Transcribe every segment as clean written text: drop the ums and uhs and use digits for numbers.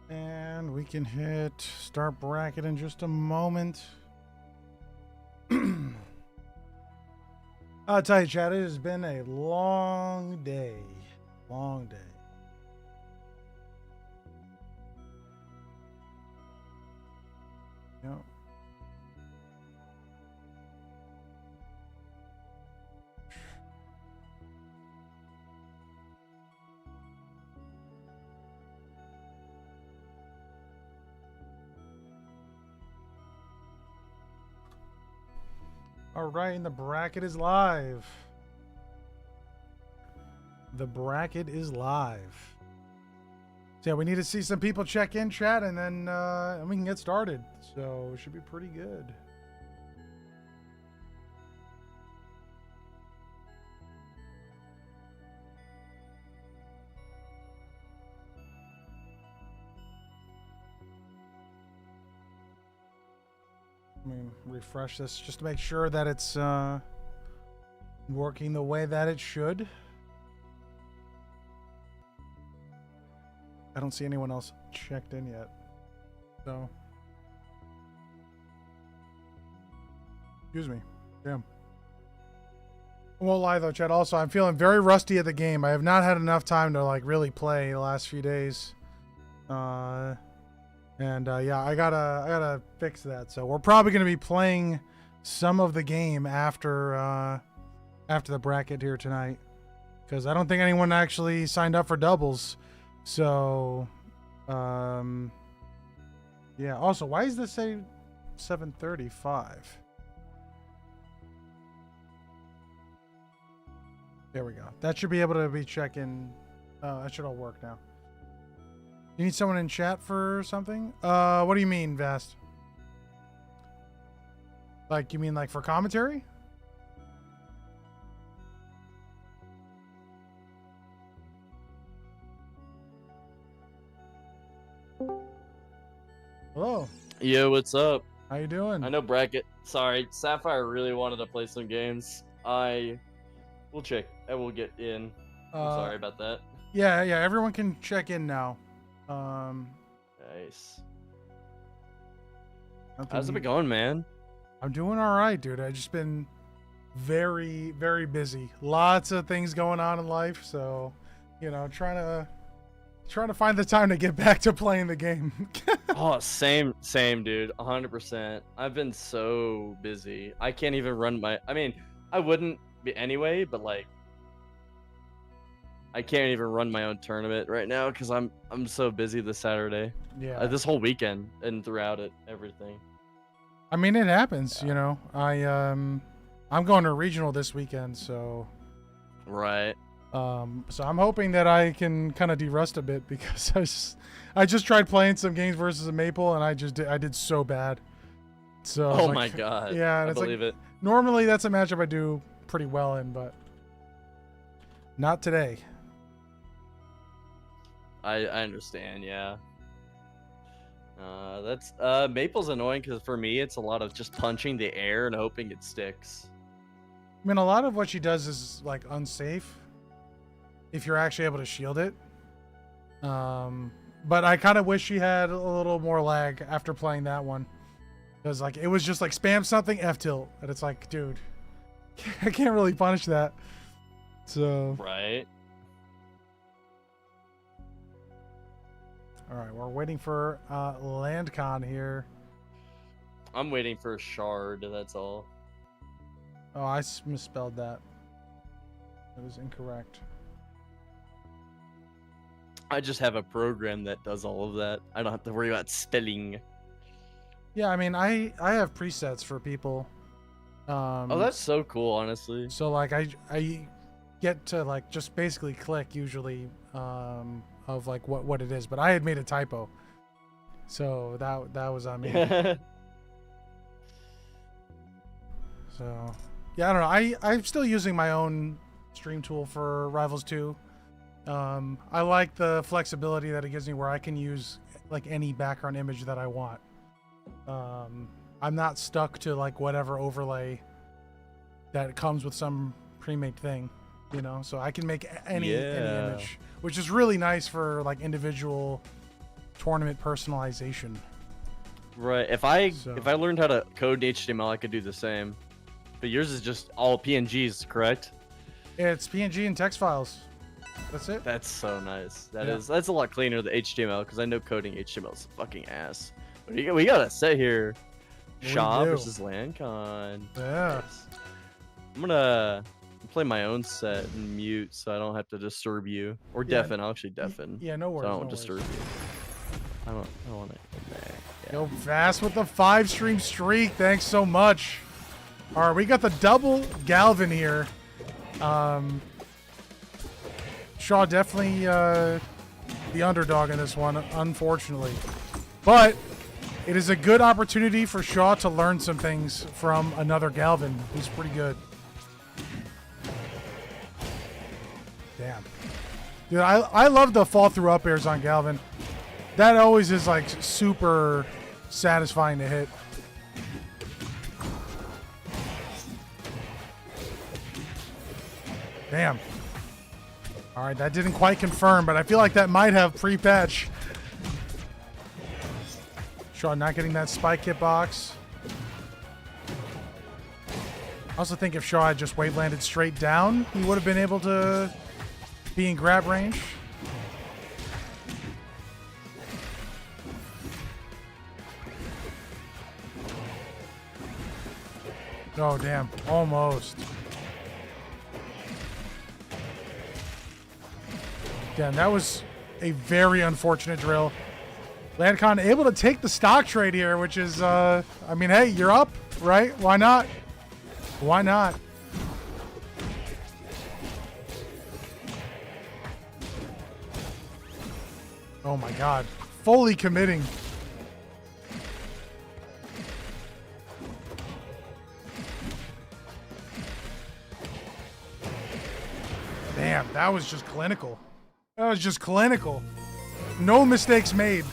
And we can hit start bracket in just a moment. I'll tell you, Chad, it has been a long day. Long day. Yep. All right, and the bracket is live. The bracket is live. So yeah, we need to see some people check in, chat, and then we can get started. So it should be pretty good. Let me refresh this just to make sure that it's working the way that it should. I don't see anyone else checked in yet. So. Excuse me. Damn. I won't lie though, Chad. Also, I'm feeling very rusty at the game. I have not had enough time to like really play the last few days. Yeah, I gotta fix that. So we're probably gonna be playing some of the game after the bracket here tonight, because I don't think anyone actually signed up for doubles. So, yeah. Also, why does this say 7:35? There we go. That should be able to be checking. That should all work now. You need someone in chat for something? What do you mean, Vast? Like, you mean like for commentary? Hello. Yo, what's up? How you doing? I know bracket. Sorry, Sapphire really wanted to play some games. We'll check. I will get in. I'm sorry about that. Yeah, everyone can check in now. Nice. How's it been going, man? I'm doing all right, dude. I've just been very, very busy. Lots of things going on in life, so you know, trying to find the time to get back to playing the game. Oh, same, dude. 100%. I've been so busy. I can't even run my. I mean, I wouldn't be anyway, but like, I can't even run my own tournament right now because I'm so busy this Saturday. Yeah. This whole weekend and throughout it, everything. I mean, it happens, you know. I'm going to regional this weekend, so. Right. So I'm hoping that I can kind of de-rust a bit, because I just tried playing some games versus a Maple and I did so bad. So oh my god. Yeah, and I it's believe like, it. Normally that's a matchup I do pretty well in, but not today. I understand, yeah. That's Maple's annoying because for me it's a lot of just punching the air and hoping it sticks. I mean, a lot of what she does is like unsafe if you're actually able to shield it. But I kind of wish she had a little more lag after playing that one, because like it was just like spam something F tilt, and it's like, dude, I can't really punish that. So right. All right, we're waiting for Landkon here. I'm waiting for a shard, that's all. Oh, I misspelled that. It was incorrect. I just have a program that does all of that. I don't have to worry about spelling. Yeah, I mean, I have presets for people. Oh, that's so cool, honestly. So like I get to like just basically click usually of like what it is, but I had made a typo, so that was on me. So yeah, I don't know. I'm still using my own stream tool for Rivals 2. I like the flexibility that it gives me, where I can use like any background image that I want. I'm not stuck to like whatever overlay that comes with some pre-made thing, you know, so I can make any Yeah. image, which is really nice for like individual tournament personalization. Right. If I So- learned how to code in HTML, I could do the same. But yours is just all PNGs, correct? It's PNG and text files. That's it. That's so nice. Yeah. That's a lot cleaner than HTML because I know coding HTML is a fucking ass. But we got a set here. We Shaw do. versus Landkon. Yeah. Nice. I'm gonna play my own set and mute so I don't have to disturb you. Or Yeah. deafen. I'll actually deafen. Yeah, no So worries. I no don't worries. disturb you. I don't want it in there. Yeah. Go fast with the 5-stream streak. Thanks so much. All right, we got the double Galvin here. Shaw definitely the underdog in this one, unfortunately. But it is a good opportunity for Shaw to learn some things from another Galvin who's pretty good. Damn. Dude, I love the fall through up airs on Galvin. That always is like super satisfying to hit. Damn. All right, that didn't quite confirm, but I feel like that might have pre-patch. Shaw not getting that spike hit box. I also think if Shaw had just wave landed straight down, he would have been able to be in grab range. Oh, damn. Almost. Damn, that was a very unfortunate drill. Landkon able to take the stock trade here, which is, I mean, hey, you're up, right? Why not? Why not? Oh my god. Fully committing. Damn, that was just clinical. That was just clinical. No mistakes made.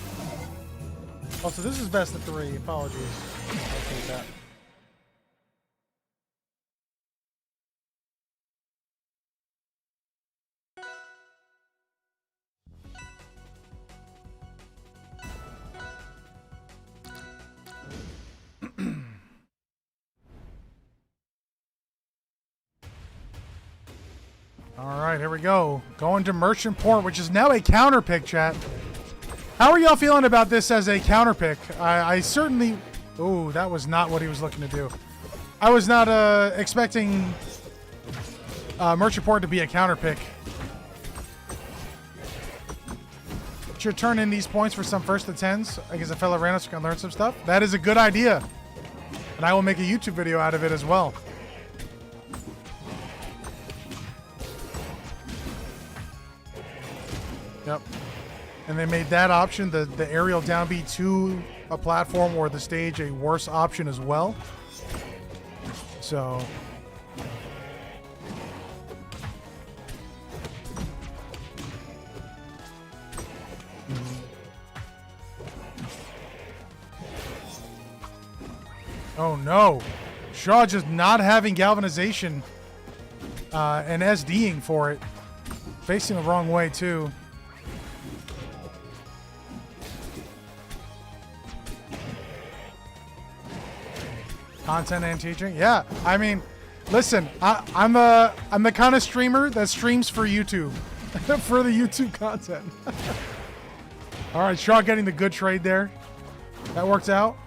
Also, this is best of 3. Apologies. I'll take that. All right, here we go. Going to Merchant Port, which is now a counter pick, chat. How are y'all feeling about this as a counter pick? I certainly... Ooh, that was not what he was looking to do. I was not expecting Merchant Port to be a counter pick. Should turn in these points for some first to 10s against a fellow randos who can learn some stuff. That is a good idea. And I will make a YouTube video out of it as well. Yep. And they made that option, the aerial down B to a platform or the stage, a worse option as well. So... Oh no. Shaw just not having galvanization and SDing for it. Facing the wrong way too. Content and teaching? Yeah. I mean, listen, I'm the kind of streamer that streams for YouTube. For the YouTube content. All right, Shaw getting the good trade there. That worked out.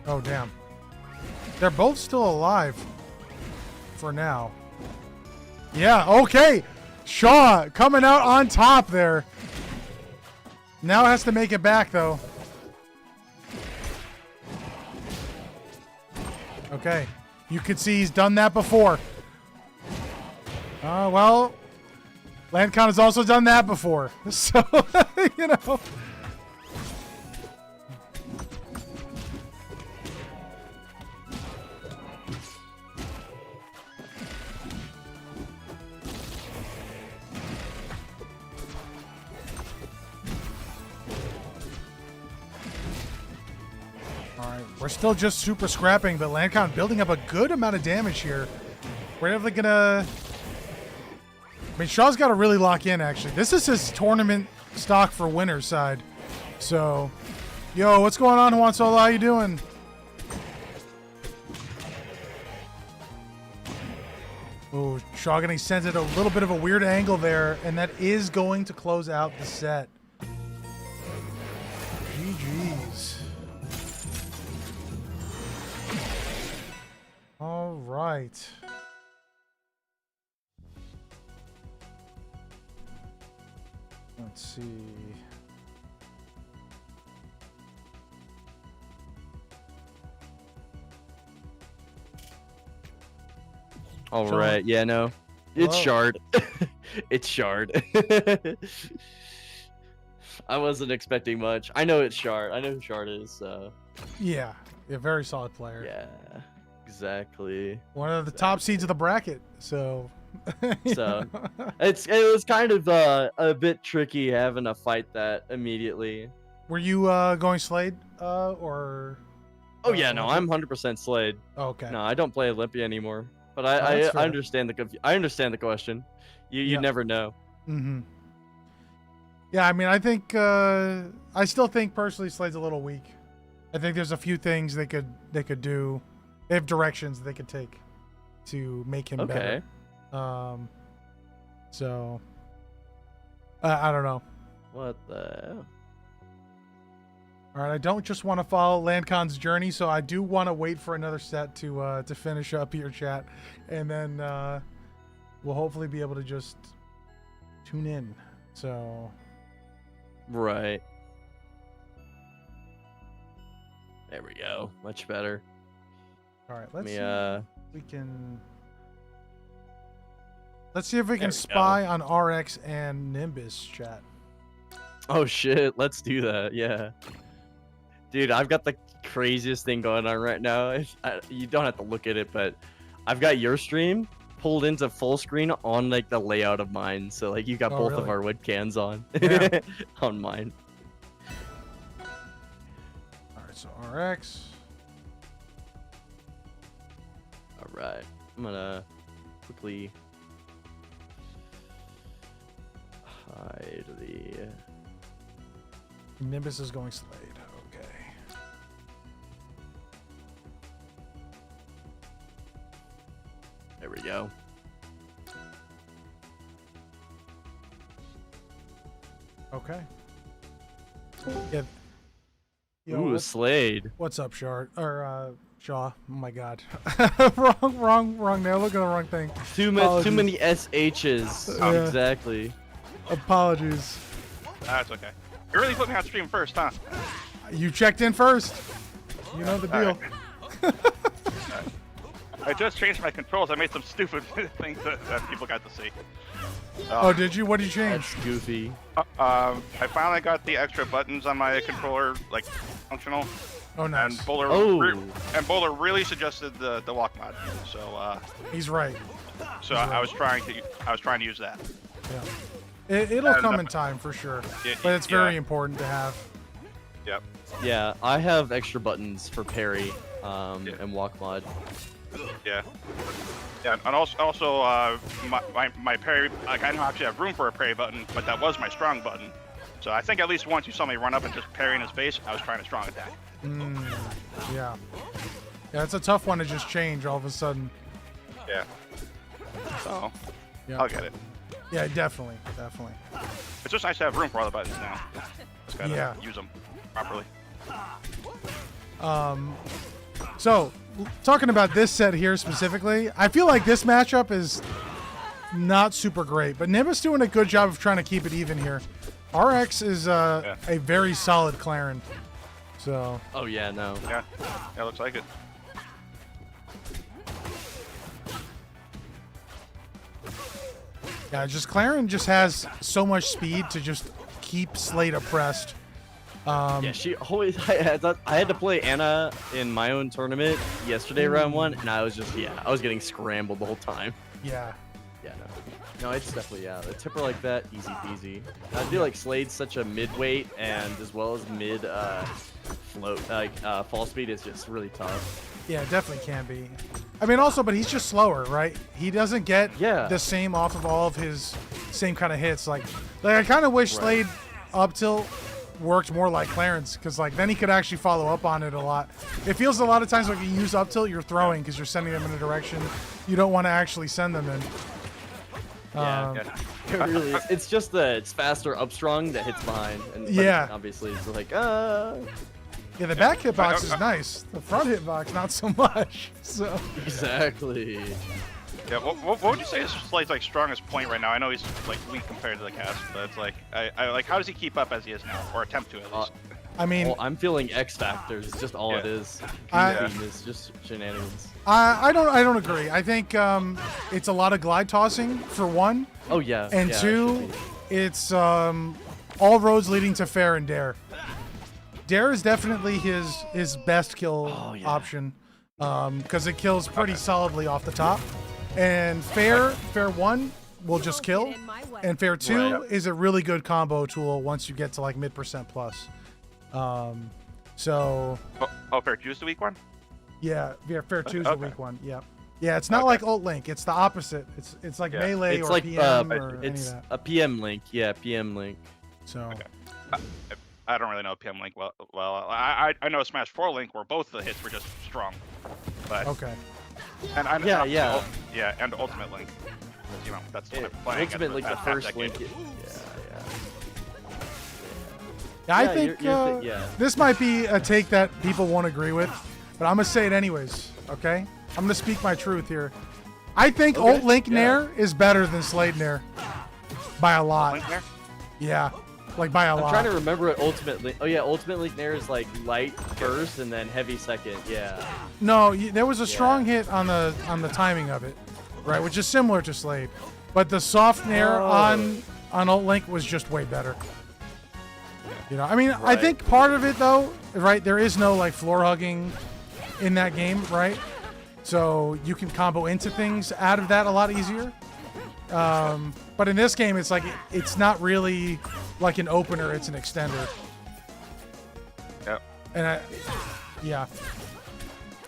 Oh, damn. They're both still alive. For now. Yeah, okay. Shaw coming out on top there. Now has to make it back, though. Okay. You can see he's done that before. Well, Landkon has also done that before. So, you know. All right, We're still just super scrapping, but Landkon building up a good amount of damage here. We're definitely gonna... I mean, Shaw's got to really lock in, actually. This is his tournament stock for winner's side. So, yo, what's going on, Juan Solo? How you doing? Oh, Shaw getting sent at a little bit of a weird angle there, and that is going to close out the set. GG's. All right. Let's see. All right. Yeah, no. It's Hello. Shard. It's Shard. I wasn't expecting much. I know it's Shard. I know who Shard is, so. Yeah, a very solid player. Yeah, exactly. One of the top seeds of the bracket, so. So it was kind of a bit tricky having to fight that immediately. Were you going Slade or? Oh yeah, no, I'm 100% Slade. Oh, okay. No, I don't play Olympia anymore. But I that's fair. understand I understand the question. You never know. Mm-hmm. Yeah, I mean, I think I still think personally Slade's a little weak. I think there's a few things they could do. They have directions they could take to make him better. So I don't know. What the hell? All right, I don't just want to follow Landkon's journey, so I do want to wait for another set to finish up your chat, and then we'll hopefully be able to just tune in. So Right. There we go. Much better. all right, let's Me, see if we can. Let's see if we can spy on RX and Nimbus chat. Oh shit, let's do that. Yeah. Dude, I've got the craziest thing going on right now. You don't have to look at it, but I've got your stream pulled into full screen on like the layout of mine. So like you got both of really? our webcams on Yeah. on mine. All right, so RX. All right. I'm gonna quickly hide the Nimbus is going Slade. Okay. There we go. Okay. Yeah. Yo, Ooh, Slade. what's up, Shard? Or Shaw? Oh my God. wrong. Now look at the wrong thing. Too many SHs. Yeah. Exactly. Apologies. That's okay. You really put me on stream first, huh? You checked in first. You know the deal. I just changed my controls. I made some stupid things that people got to see. Oh, did you? What did you change? That's goofy. I finally got the extra buttons on my controller, like, functional. Oh, nice. And Bowler, Bowler really suggested the walk mod. So, He's right. I was trying to use that. Yeah. It'll come in time for sure. But it's very important to have. Yep. Yeah, I have extra buttons for parry and walk mod. Yeah. Yeah, and also my parry, like, I don't actually have room for a parry button, but that was my strong button. So I think at least once you saw me run up and just parry in his face, I was trying a strong attack. Yeah. Yeah, it's a tough one to just change all of a sudden. Yeah. So, Yeah. I'll get it. Yeah, definitely. It's just nice to have room for all the buttons now. Just gotta use them properly. So, talking about this set here specifically, I feel like this matchup is not super great, but Nimbus doing a good job of trying to keep it even here. RX is a very solid Claren. So. Oh yeah, no. Yeah, looks like it. Yeah, Claren just has so much speed to just keep Slade oppressed. Yeah, she always. I had to play Anna in my own tournament yesterday, round one, and I was just I was getting scrambled the whole time. Yeah. Yeah, no, it's definitely a tipper like that, easy peasy. I feel like Slade's such a mid-weight and as well as mid float, fall speed is just really tough. Yeah, it definitely can be. I mean, also, but he's just slower, right? He doesn't get the same off of all of his same kind of hits. Like I kind of wish Slade up tilt worked more like Clarence, because like then he could actually follow up on it a lot. It feels a lot of times like you use up tilt, you're throwing because you're sending them in a direction you don't want to actually send them in. Yeah, it really is. It's just it's faster up strong that hits behind. And obviously it's like yeah, the back hitbox is nice. The front hitbox, not so much. So exactly. Yeah, what would you say is Slade's like strongest point right now? I know he's like weak compared to the cast, but it's like I like how does he keep up as he is now, or attempt to at least? I mean, well, I'm feeling X factors. It's just all it is. It's just shenanigans. I don't agree. I think it's a lot of glide tossing for one. Oh yeah. And two, it's all roads leading to fair and dare. Dare is definitely his best kill option, because it kills pretty solidly off the top. And fair 1 will just kill, and fair 2 is a really good combo tool once you get to like mid% plus. So. Fair 2 is the weak one. Yeah, fair 2 is the weak one. Yeah. Yeah, it's not like ult link. It's the opposite. It's like melee or PM or any of that. A PM link. Yeah, PM link. So. I don't really know PM link well. I know Smash 4 link where both the hits were just strong. But and and Ultimate Link. You know, that's playing Ultimate Link, the first Link. I think this might be a take that people won't agree with, but I'm gonna say it anyways. Okay, I'm gonna speak my truth here. I think Ult Link Nair is better than Slade Nair by a lot. Link Nair? Yeah. Like by a lot. I'm trying to remember what Ultimate Link. Oh yeah, Ultimate Link Nair is like light first and then heavy second. Yeah. No, there was a strong hit on the timing of it, right? Which is similar to Slade, but the soft Nair on Ult Link was just way better. You know, I mean, I think part of it though, right? There is no like floor hugging in that game, right? So you can combo into things out of that a lot easier. But in this game, it's like it's not really like an opener; it's an extender. Yep. And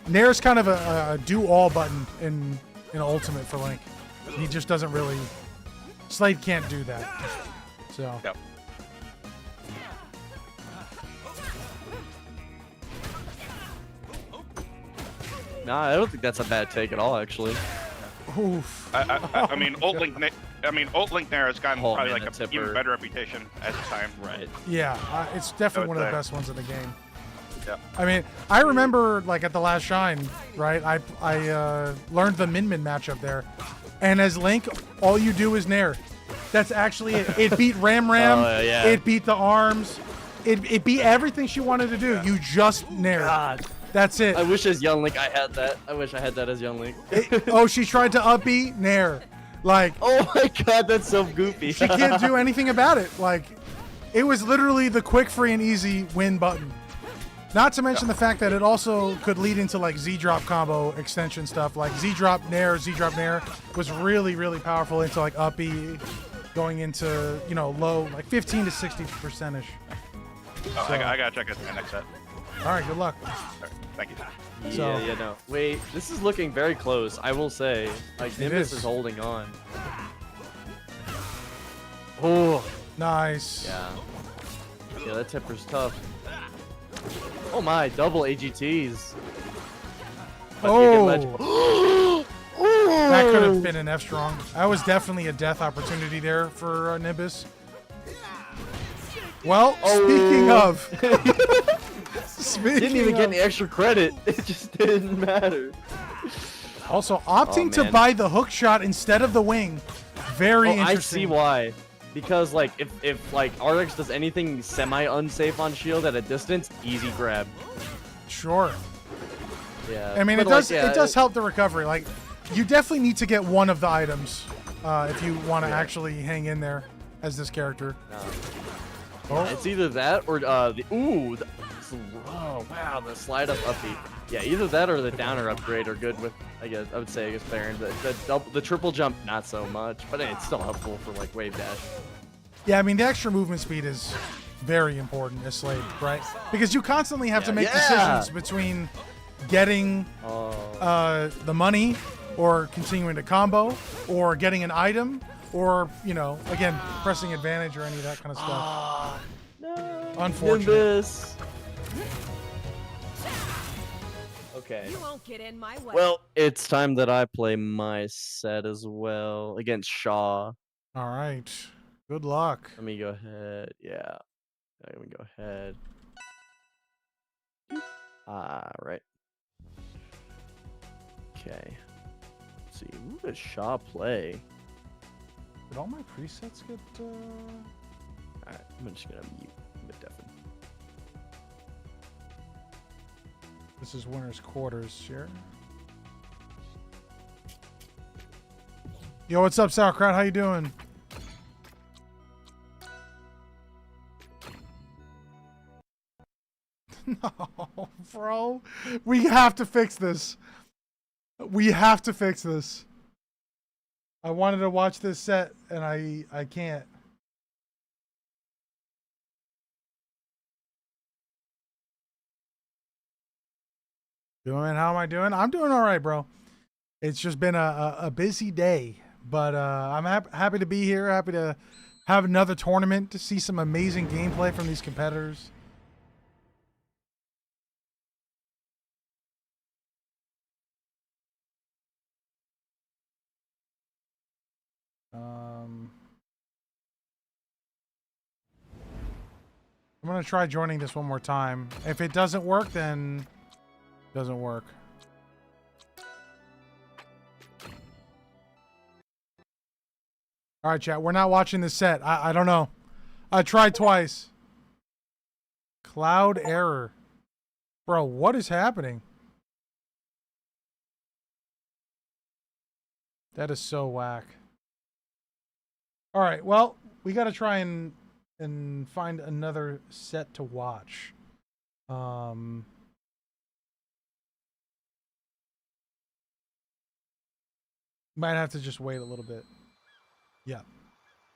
Nair's kind of a do all button in Ultimate for Link. He just doesn't really. Slade can't do that. So. Yep. Nah, I don't think that's a bad take at all, actually. Oof. I mean, Ult Link Nair has gotten probably like an even better reputation as time. Right. Yeah, it's definitely one of the best ones in the game. Yeah. I mean, I remember like at the last Shine, right? I learned the Min matchup there, and as Link, all you do is Nair. That's actually it. It beat Ram. It beat the arms. It beat everything she wanted to do. You just Nair. God. That's it. I wish as young Link I had that. I wish I had that as young Link. She tried to up B, Nair. Like. Oh my god, that's so goofy. She can't do anything about it. Like, it was literally the quick, free, and easy win button. Not to mention the fact that it also could lead into like Z-drop combo extension stuff. Like Z-drop Nair was really, really powerful into like up B, going into, you know, low, like 15 to 60%ish. Oh, so, I gotta check out my next set. All right, good luck. Right, thank you. Yeah, no. Wait, this is looking very close, I will say. Like, Nimbus is holding on. Oh. Nice. Yeah. Yeah, that tipper's tough. Oh my, double AGTs. Oh. That could have been an F strong. That was definitely a death opportunity there for Nimbus. Well, speaking of... Didn't even get any extra credit. It just didn't matter. Also, opting to buy the hook shot instead of the wing. Very interesting. I see why. Because like if like RX does anything semi-unsafe on shield at a distance, easy grab. Sure. Yeah. I mean, it does help the recovery. Like, you definitely need to get one of the items if you want to actually hang in there as this character. It's either that or Oh wow, the slide up uppy. Yeah, either that or the downer upgrade are good with. I guess I would say against Baron. The triple jump not so much, but it's still helpful for like wave dash. Yeah, I mean the extra movement speed is very important as Slade, right? Because you constantly have to make decisions between getting the money or continuing to combo or getting an item or, you know, again, pressing advantage or any of that kind of stuff. No. Unfortunate. Nimbus. Okay. You won't get in my way. Well, it's time that I play my set as well against Shaw. All right. Good luck. Let me go ahead. Yeah. Let me go ahead. Right. Okay. Let's see. Who does Shaw play? Did all my presets get... Alright, I'm just gonna mute Deafen. This is winner's quarters, share. Yo, what's up, Sauerkraut? How you doing? No, bro. We have to fix this. We have to fix this. I wanted to watch this set, and I can't. Doing? How am I doing? I'm doing all right, bro. It's just been a busy day, but I'm happy to be here. Happy to have another tournament, to see some amazing gameplay from these competitors. I'm going to try joining this one more time. If it doesn't work, then it doesn't work. All right, chat. We're not watching this set. I don't know. I tried twice. Cloud error. Bro, what is happening? That is so whack. All right, well, we got to try and find another set to watch. Might have to just wait a little bit. Yeah.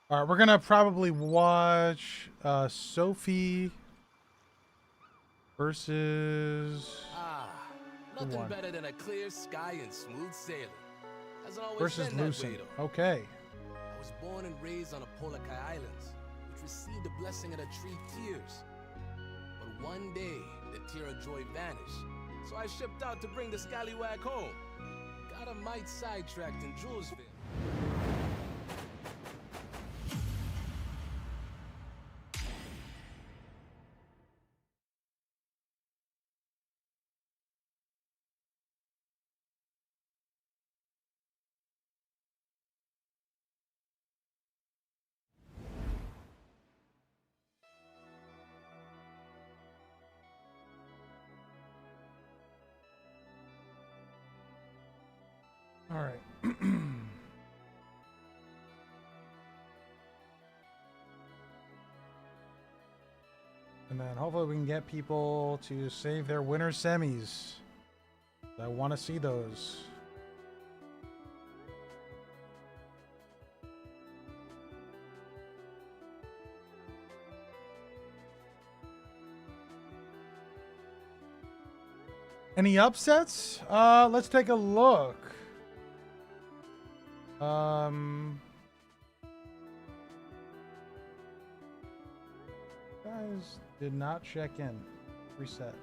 All right, we're going to probably watch Sophie versus... Nothing better than a clear sky and smooth sailing. Has always versus been that Lucent. way, though. Okay. I was born and raised on the Polakai Islands, which received the blessing of the tree Tears. But one day, the tear of joy vanished, so I shipped out to bring the scallywag home. Got a mite sidetracked in Julesville. All right. And then hopefully we can get people to save their winter semis. I want to see those. Any upsets? Let's take a look. Guys did not check in. Reset.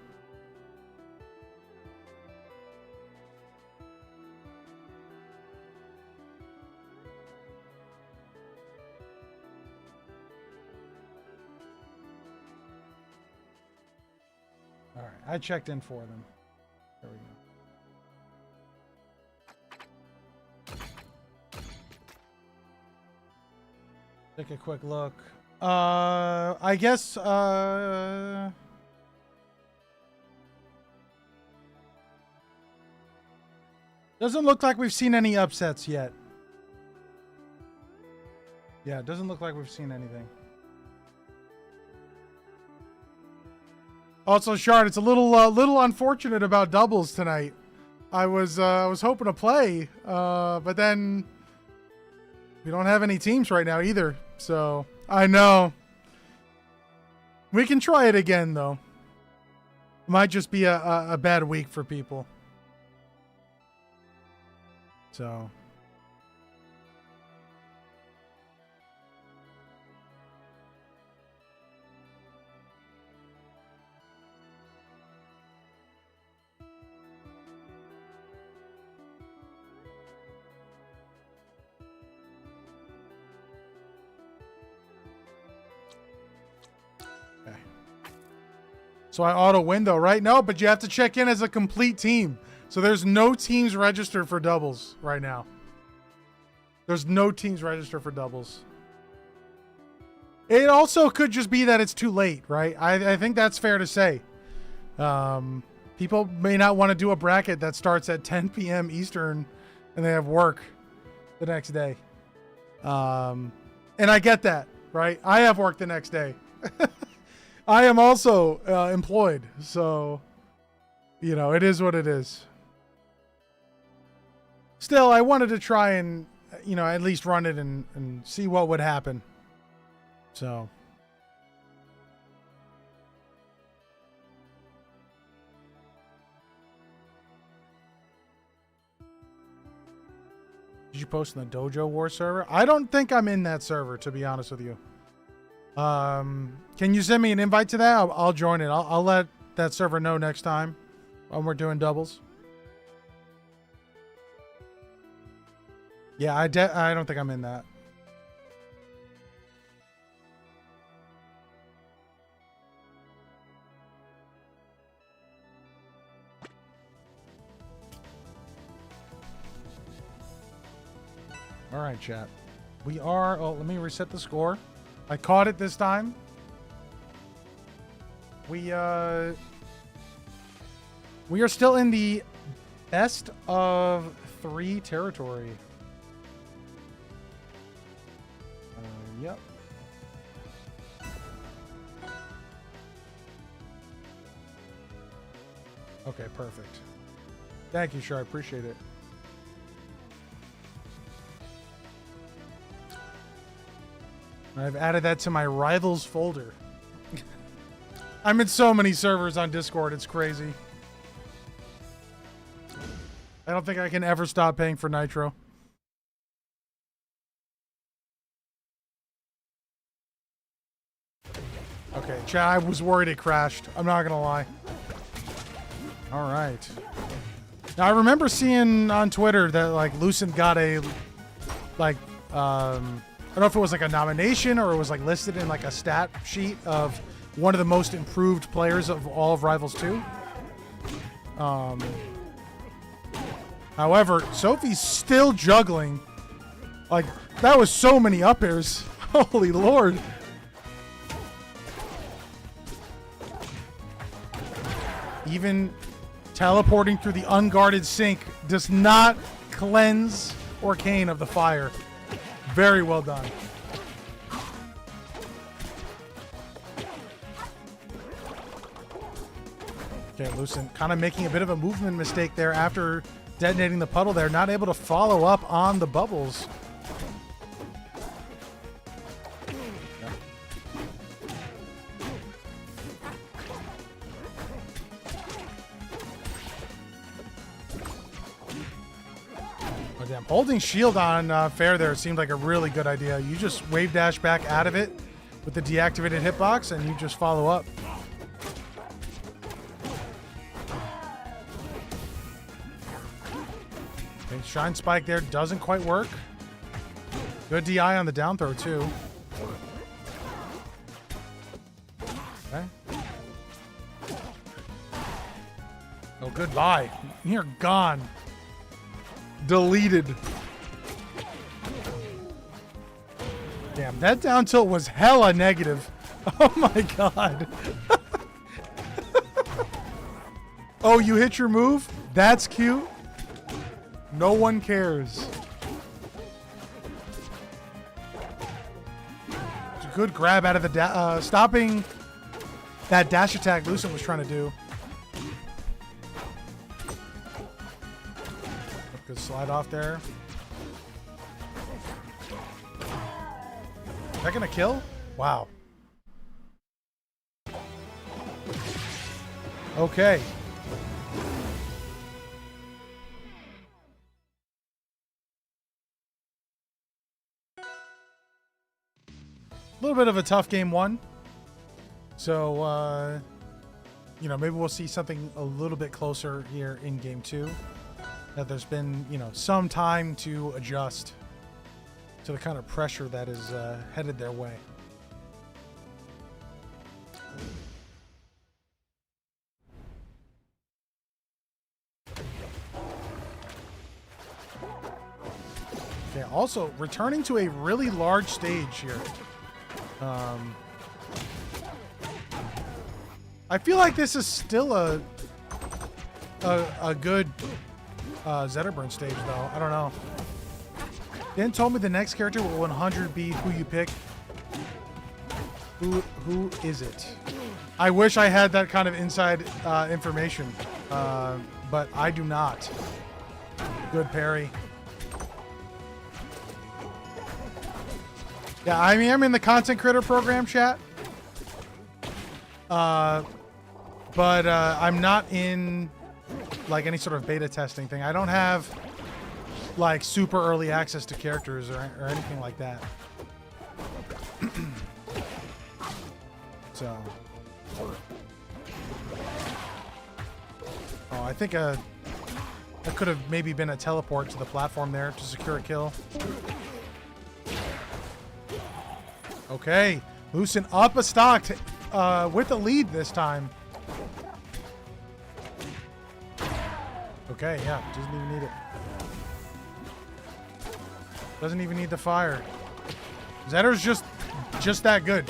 All right, I checked in for them. There we go. Take a quick look. I guess, doesn't look like we've seen any upsets yet. Yeah, it doesn't look like we've seen anything. Also, Shard, it's a little unfortunate about doubles tonight. I was hoping to play, but then we don't have any teams right now either. So I know we can try it again though. It might just be a bad week for people. So. So I auto win though, right? No, but you have to check in as a complete team. So there's no teams registered for doubles right now. There's no teams registered for doubles. It also could just be that it's too late, right? I think that's fair to say. People may not want to do a bracket that starts at 10 p.m. Eastern and they have work the next day. And I get that, right? I have work the next day. I am also employed, so, you know, it is what it is. Still, I wanted to try and, you know, at least run it and see what would happen. So. Did you post in the Dojo War server? I don't think I'm in that server, to be honest with you. Can you send me an invite to that? I'll join it. I'll let that server know next time when we're doing doubles. Yeah, I don't think I'm in that. All right, chat. We are... Oh, let me reset the score. I caught it this time. We are still in the best of 3 territory. Yep. Okay, perfect. Thank you, Shar. I appreciate it. I've added that to my rivals folder. I'm in so many servers on Discord, it's crazy. I don't think I can ever stop paying for Nitro. Okay, chat, I was worried it crashed. I'm not gonna lie. Alright. Now, I remember seeing on Twitter that, like, Lucent got a, like, I don't know if it was like a nomination or it was like listed in like a stat sheet of one of the most improved players of all of Rivals 2. However, Sophie's still juggling. Like, that was so many up airs. Holy Lord. Even teleporting through the unguarded sink does not cleanse Orcane of the fire. Very well done. Okay, Lucent kind of making a bit of a movement mistake there after detonating the puddle there. Not able to follow up on the bubbles. Oh, damn. Holding shield on Fair there seemed like a really good idea. You just wave dash back out of it with the deactivated hitbox and you just follow up. Okay, Shine Spike there doesn't quite work. Good DI on the down throw too. Okay. Oh, goodbye. You're gone. Deleted. Damn, that down tilt was hella negative. Oh my god. Oh, you hit your move? That's cute. No one cares. It's a good grab out of the stopping that dash attack Lucent was trying to do. Good slide off there. Is that gonna kill? Wow. Okay. A little bit of a tough game one. So, you know, maybe we'll see something a little bit closer here in game two. That there's been, you know, some time to adjust to the kind of pressure that is headed their way. Okay, also returning to a really large stage here. I feel like this is still a good Zetterburn stage, though. I don't know. Dan told me the next character will 100 be who you pick. Who is it? I wish I had that kind of inside information, but I do not. Good parry. Yeah, I mean, I'm in the content creator program, chat. But I'm not in like any sort of beta testing thing. I don't have like super early access to characters or anything like that. So, oh, I think that could have maybe been a teleport to the platform there to secure a kill. Okay, Lucent up a stock with the lead this time. Okay, yeah, doesn't even need it. Doesn't even need the fire. Zetter's just that good.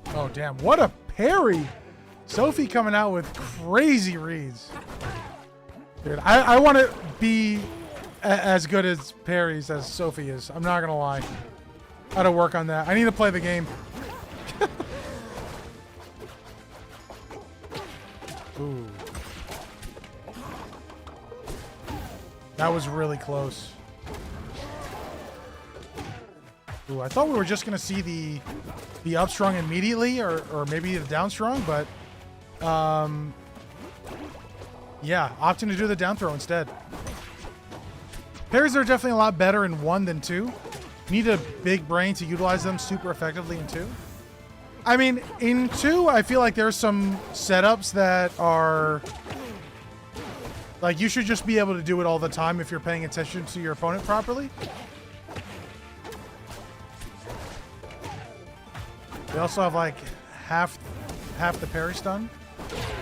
Oh, damn, what a parry! Sophie coming out with crazy reads. Dude, I want to be as good as parries as Sophie is. I'm not going to lie. Gotta work on that. I need to play the game. Ooh. That was really close. Ooh, I thought we were just going to see the up strong immediately or maybe the down strong, but yeah, opting to do the down throw instead. Parries are definitely a lot better in 1 than 2. You need a big brain to utilize them super effectively in 2. I mean, in 2, I feel like there's some setups that are like you should just be able to do it all the time if you're paying attention to your opponent properly. They also have like half the parry stun.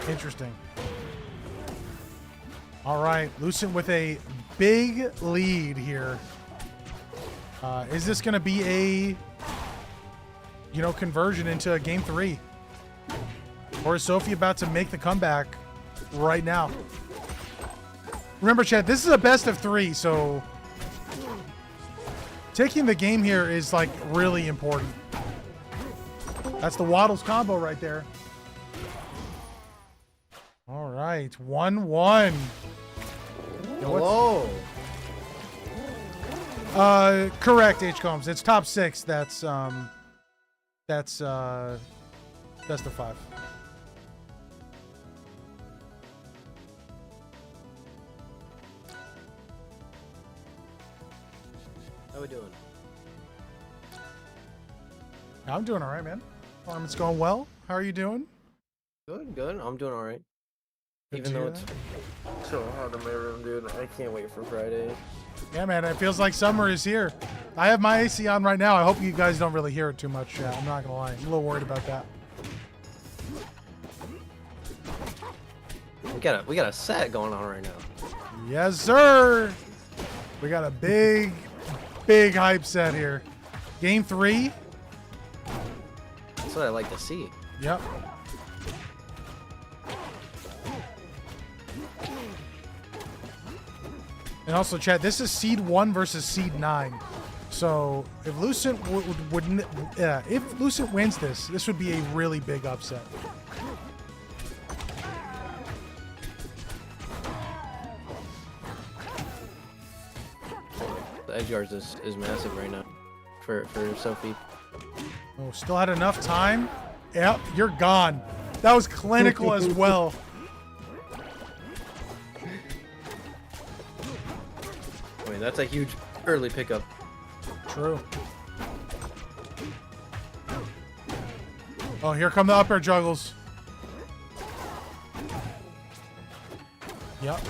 Interesting. All right, Lucent with a big lead here. Is this going to be a, you know, conversion into game 3? Or is Sophie about to make the comeback right now? Remember, chat, this is a best of 3, so taking the game here is like really important. That's the Waddles combo right there. All right, 1-1. Whoa. Correct, H Combs. It's top 6. That's best of 5. How we doing? I'm doing all right, man. Tournament's going well. How are you doing? Good, good. I'm doing all right. Good Even to though hear it's that. so hot in my room, dude. I can't wait for Friday. Yeah, man. It feels like summer is here. I have my AC on right now. I hope you guys don't really hear it too much. I'm not gonna lie. I'm a little worried about that. We got a set going on right now. Yes, sir. We got a big hype set here. Game 3. That's what I like to see. Yep. And also, chat, this is Seed 1 versus Seed 9. So if Lucent if Lucent wins this would be a really big upset. The edge guards is massive right now for Sophie. Oh, still had enough time. Yep, you're gone. That was clinical as well. I mean, that's a huge early pickup. True. Oh, here come the up air juggles. Yep.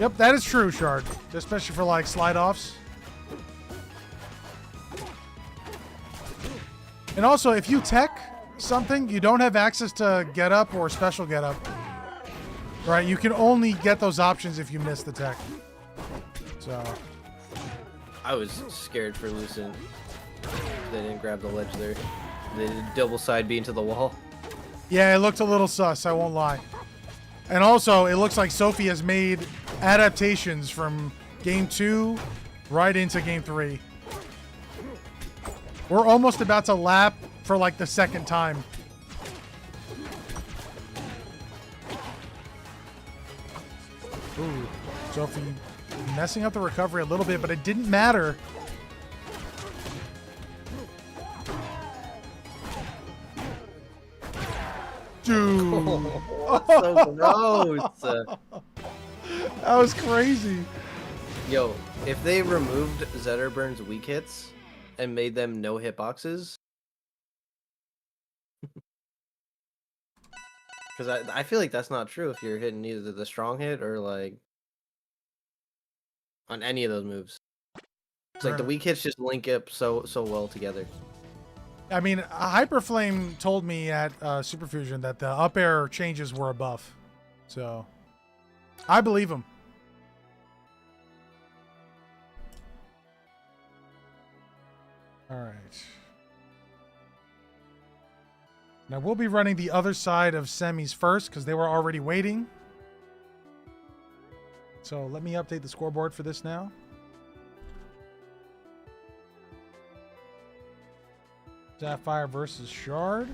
Yep, that is true, Shard. Especially for like slide offs. And also, if you tech something, you don't have access to get up or special get up. Right? You can only get those options if you miss the tech. So. I was scared for Lucent. They didn't grab the ledge there. They did double side B into the wall. Yeah, it looked a little sus, I won't lie. And also, it looks like Sophie has made adaptations from Game 2 right into Game 3. We're almost about to lap for like the second time. Ooh, Sophie messing up the recovery a little bit, but it didn't matter. Dude. So gross. That was crazy. Yo, if they removed Zetterburn's weak hits and made them no hitboxes, because I feel like that's not true if you're hitting either the strong hit or like on any of those moves. It's like the weak hits just link up so well together. I mean, Hyperflame told me at Superfusion that the up air changes were a buff. So, I believe him. All right. Now, we'll be running the other side of semis first because they were already waiting. So, let me update the scoreboard for this now. Sapphire versus Shard.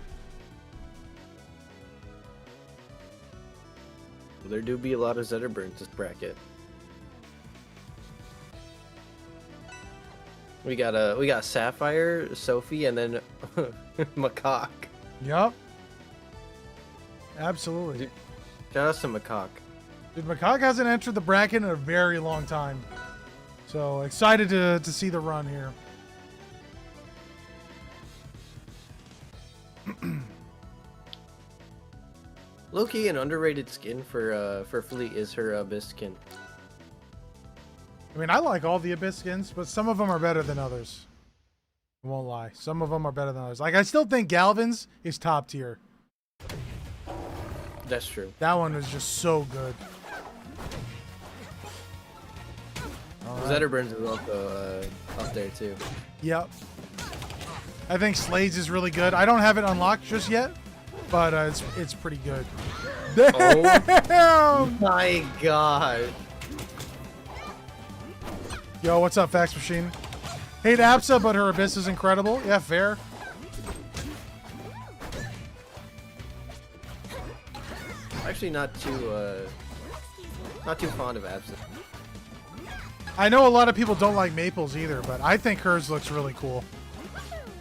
There do be a lot of Zetterburns this bracket. We got Sapphire, Sophie, and then Mkok. Yup. Absolutely. Dude, shout out to Mkok. Dude, Mkok hasn't entered the bracket in a very long time. So excited to see the run here. Low-key, an underrated skin for Fleet is her Abyss skin. I mean, I like all the Abyss skins, but some of them are better than others. I won't lie. Some of them are better than others. Like, I still think Galvin's is top tier. That's true. That one was just so good. All right. Zetterburns is also up there too. Yep. I think Slades is really good. I don't have it unlocked just yet, but it's pretty good. Oh my god. Yo, what's up, Fax Machine? Hate Apsa, but her Abyss is incredible. Yeah, fair. Actually, not too fond of Absent. I know a lot of people don't like Maples either, but I think hers looks really cool.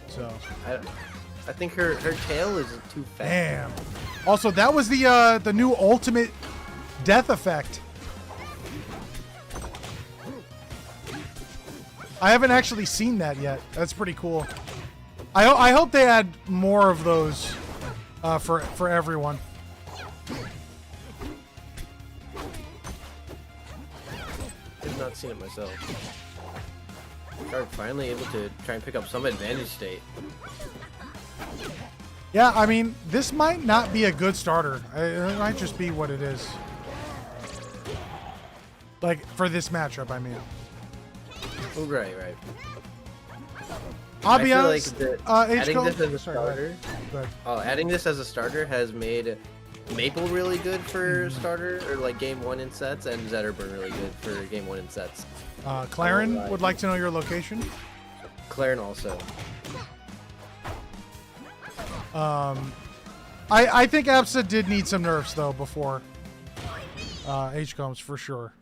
So. I think her tail is too fat. Damn. Also, that was the new ultimate death effect. I haven't actually seen that yet. That's pretty cool. I hope they add more of those for everyone. I've not seen it myself. Shark finally able to try and pick up some advantage state. Yeah, I mean, this might not be a good starter. It might just be what it is. Like, for this matchup, I mean. Oh, right. I'll be feel honest. like adding this as a starter. Go ahead. Oh, adding this as a starter has made Maple really good for starter or like game 1 in sets, and Zetterburn really good for game 1 in sets. Claren would like to know your location. Claren also. I think Absa did need some nerfs though before H-Combs for sure.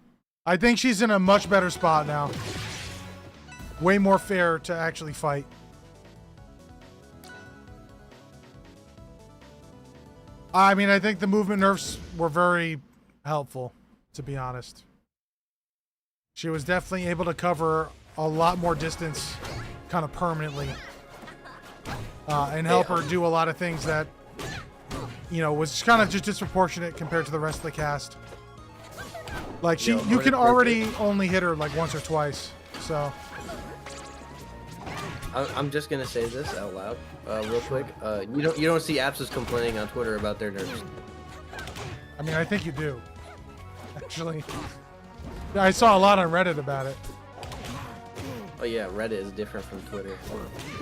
I think she's in a much better spot now. Way more fair to actually fight. I mean, I think the movement nerfs were very helpful, to be honest. She was definitely able to cover a lot more distance kind of permanently. And help her do a lot of things that, you know, was kind of just disproportionate compared to the rest of the cast. Like, you can already only hit her like once or twice, so... I'm just gonna say this out loud, real quick. You don't see Absas complaining on Twitter about their nerfs. I mean, I think you do. Actually, I saw a lot on Reddit about it. Oh yeah, Reddit is different from Twitter.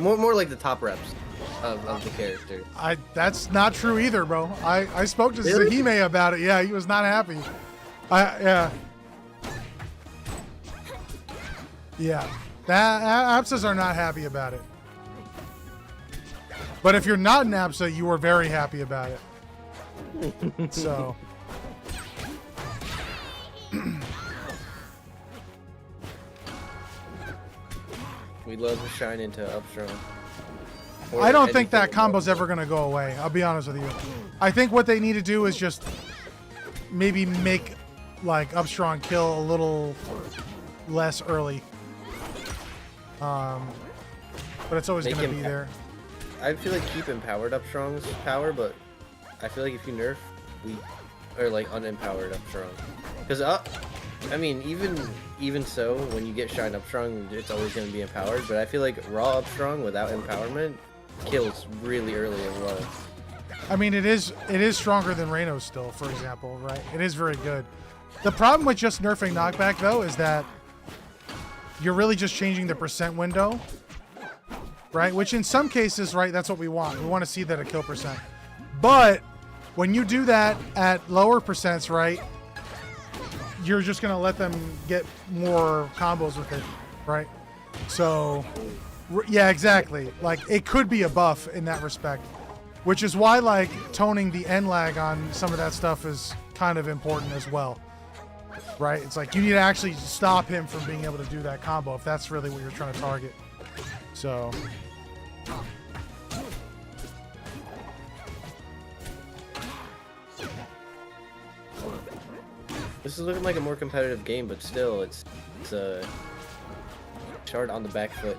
More like the top reps of the character. That's not true either, bro. I spoke to Really? Zahime about it. Yeah, he was not happy. Yeah. Yeah. Absas are not happy about it. But if you're not an Absa, you are very happy about it. So. We love to shine into Upstrong. I don't think that combo's ever going to go away. I'll be honest with you. I think what they need to do is just maybe make like Upstrong kill a little less early. But it's always going to be there. I feel like keep empowered Upstrong's power, but I feel like if you nerf weak or like unempowered Upstrong, because I mean even so, when you get shine Upstrong, it's always going to be empowered. But I feel like raw Upstrong without empowerment kills really early as well. I mean, it is stronger than Reynos still, for example, right? It is very good. The problem with just nerfing knockback though is that you're really just changing the percent window, right? Which in some cases, right, that's what we want. We want to see that a kill percent. But when you do that at lower percents, right, you're just going to let them get more combos with it, right? So, yeah, exactly. Like, it could be a buff in that respect, which is why, like, toning the end lag on some of that stuff is kind of important as well. Right? It's like you need to actually stop him from being able to do that combo if that's really what you're trying to target. So. This is looking like a more competitive game, but still, it's Shard on the back foot.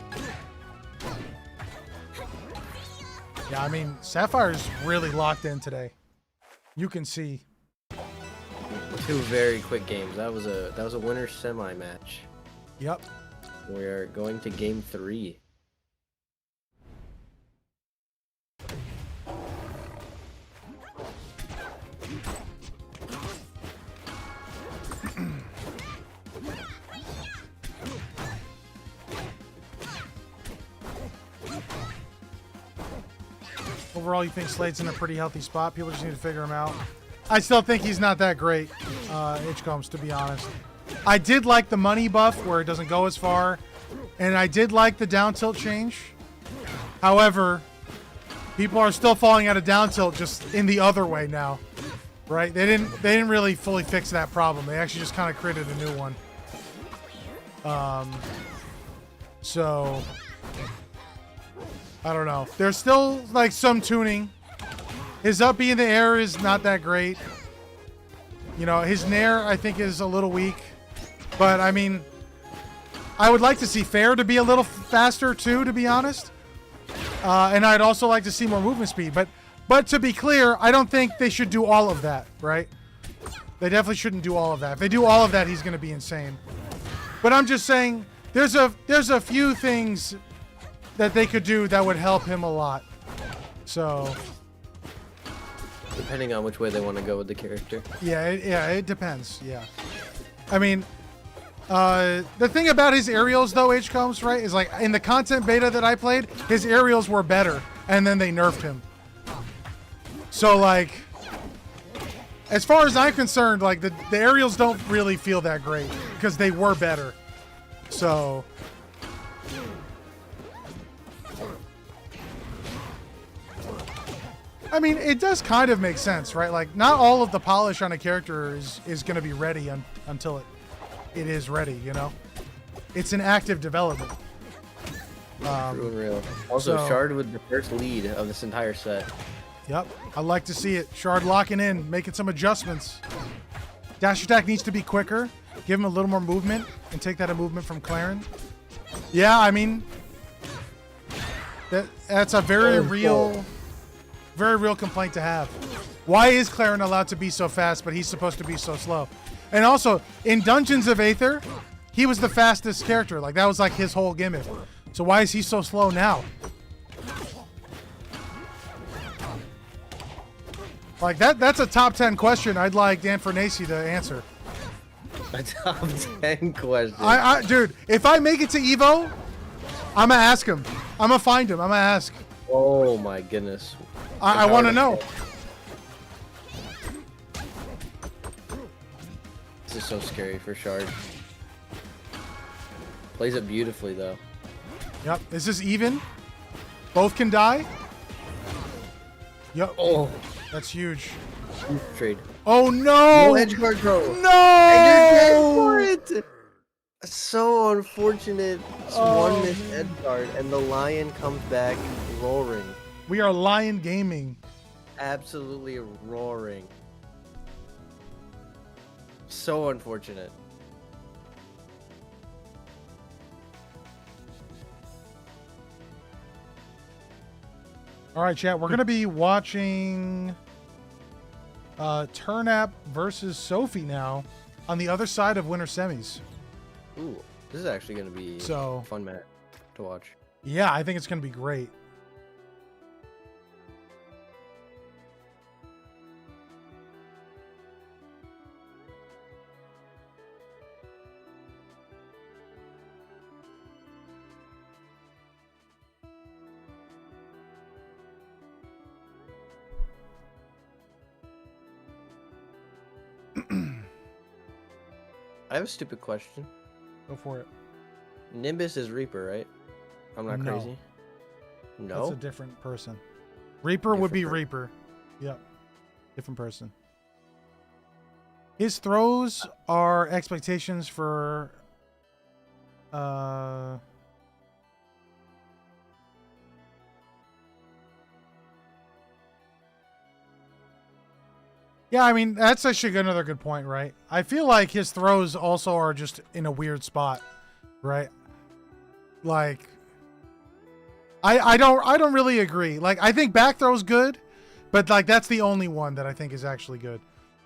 Yeah, I mean, Sapphire's really locked in today. You can see. 2 very quick games. That was a winner semi match. Yep. We're going to game 3. Overall, you think Slade's in a pretty healthy spot? People just need to figure him out. I still think he's not that great, H-Combs, to be honest. I did like the money buff where it doesn't go as far, and I did like the down tilt change. However, people are still falling out of down tilt just in the other way now, right? They didn't really fully fix that problem. They actually just kind of created a new one. So I don't know. There's still like some tuning. His up B in the air is not that great. You know, his nair I think is a little weak. But I mean, I would like to see fair to be a little faster too, to be honest. And I'd also like to see more movement speed. But to be clear, I don't think they should do all of that, right? They definitely shouldn't do all of that. If they do all of that, he's going to be insane. But I'm just saying, there's a few things that they could do that would help him a lot. So, depending on which way they want to go with the character. Yeah, it depends. Yeah, I mean, the thing about his aerials though, H-Combs, right, is like in the content beta that I played, his aerials were better, and then they nerfed him. So like, as far as I'm concerned, like the aerials don't really feel that great because they were better. So. I mean, it does kind of make sense, right? Like, not all of the polish on a character is going to be ready until it is ready, you know? It's an active development. True and real. Also, so- Shard with the first lead of this entire set. Yep, I like to see it. Shard locking in, making some adjustments. Dash attack needs to be quicker. Give him a little more movement and take that a movement from Claren. Yeah, I mean, that's a very real complaint to have. Why is Claren allowed to be so fast, but he's supposed to be so slow? And also, in Dungeons of Aether, he was the fastest character. Like, that was like his whole gimmick. So why is he so slow now? Like, that's a top 10 question I'd like Dan Fernacey to answer. A top 10 question. Dude, if I make it to Evo, I'm gonna ask him. I'm gonna find him. I'm gonna ask. Oh my goodness. I want to know. This is so scary for Shard. Plays it beautifully though. Yep. Is this even? Both can die? Yep. Oh, That's huge. trade. Oh no! No edge guard throw. No! And you're dead for it. So unfortunate. It's Oh. one missed edge guard, and the lion comes back roaring. We are Lion Gaming. Absolutely roaring. So unfortunate. All right, chat. We're gonna be watching Turnap versus Sophie now on the other side of winter semis. Ooh, this is actually going to be So- a fun match to watch. Yeah, I think it's gonna be great. I have a stupid question. Go for it. Nimbus is Reaper, right? I'm not No. crazy. No. That's a different person. Reaper would be Different Reaper. Yep. Different person. His throws are expectations for yeah, I mean, that's actually another good point, right? I feel like his throws also are just in a weird spot, right? Like, I don't really agree. Like, I think back throw's good, but like that's the only one that I think is actually good.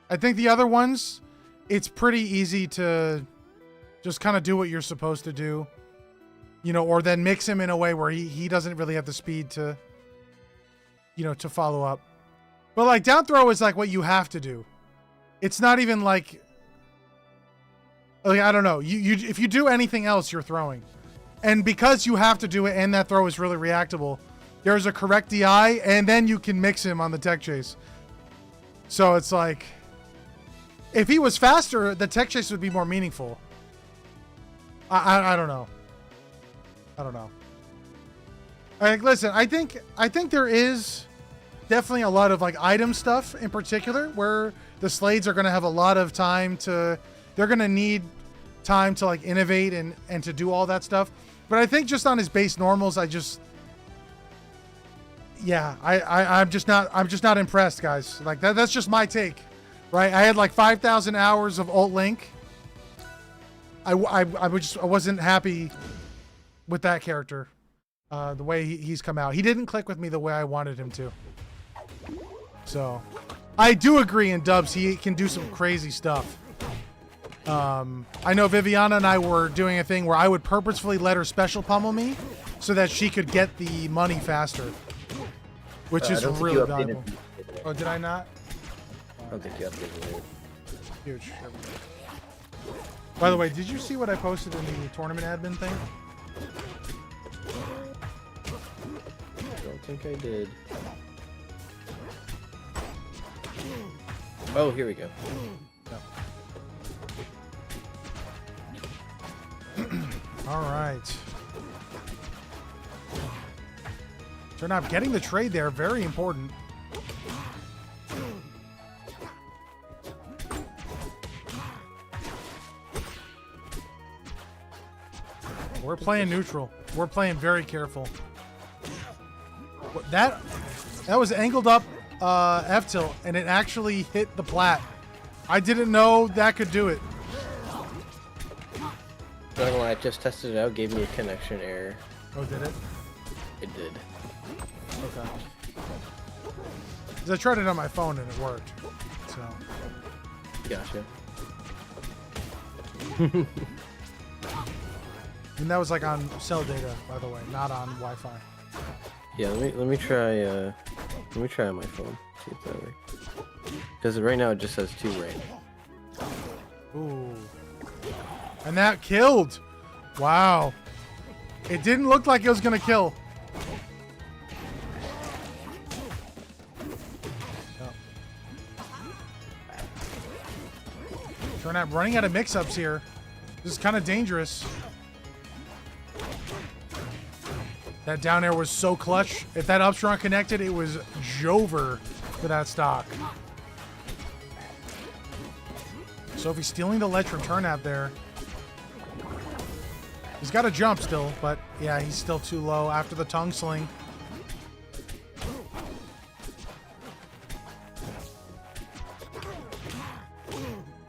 I think the other ones, it's pretty easy to just kind of do what you're supposed to do, you know, or then mix him in a way where he doesn't really have the speed to, you know, to follow up. But like down throw is like what you have to do. It's not even like I don't know. You if you do anything else, you're throwing. And because you have to do it and that throw is really reactable, there's a correct DI and then you can mix him on the tech chase. So it's like if he was faster, the tech chase would be more meaningful. I don't know. I don't know. Like, listen, I think there is definitely a lot of like item stuff in particular where the Slades are going to have a lot of time to, they're going to need time to like innovate and to do all that stuff. But I think just on his base normals, I'm just not impressed, guys. Like that's just my take, right? I had like 5,000 hours of Alt Link. I wasn't happy with that character, the way he's come out. He didn't click with me the way I wanted him to. So, I do agree in dubs. He can do some crazy stuff. I know Viviana and I were doing a thing where I would purposefully let her special pummel me so that she could get the money faster, which is really valuable. Oh, did I not? I don't think you updated it. Huge. By the way, did you see what I posted in the tournament admin thing? I don't think I did. Oh, here we go. All right. Turnap getting the trade there, very important. We're playing neutral. We're playing very careful. That was angled up F-tilt, and it actually hit the plat. I didn't know that could do it. Not gonna lie, I just tested it out, gave me a connection error. Oh, did it? It did. Okay. 'Cause I tried it on my phone and it worked. So. Gotcha. And that was like on cell data, by the way, not on Wi-Fi. Yeah, let me try on my phone. See if that works. Because right now it just says 2 rain. Ooh. And that killed. Wow. It didn't look like it was gonna kill. Turnap running out of mix-ups here. This is kind of dangerous. That down air was so clutch. If that up strong connected, it was Jover for that stock. Sophie stealing the ledge from Turnap there. He's got a jump still, but yeah, he's still too low after the tongue sling.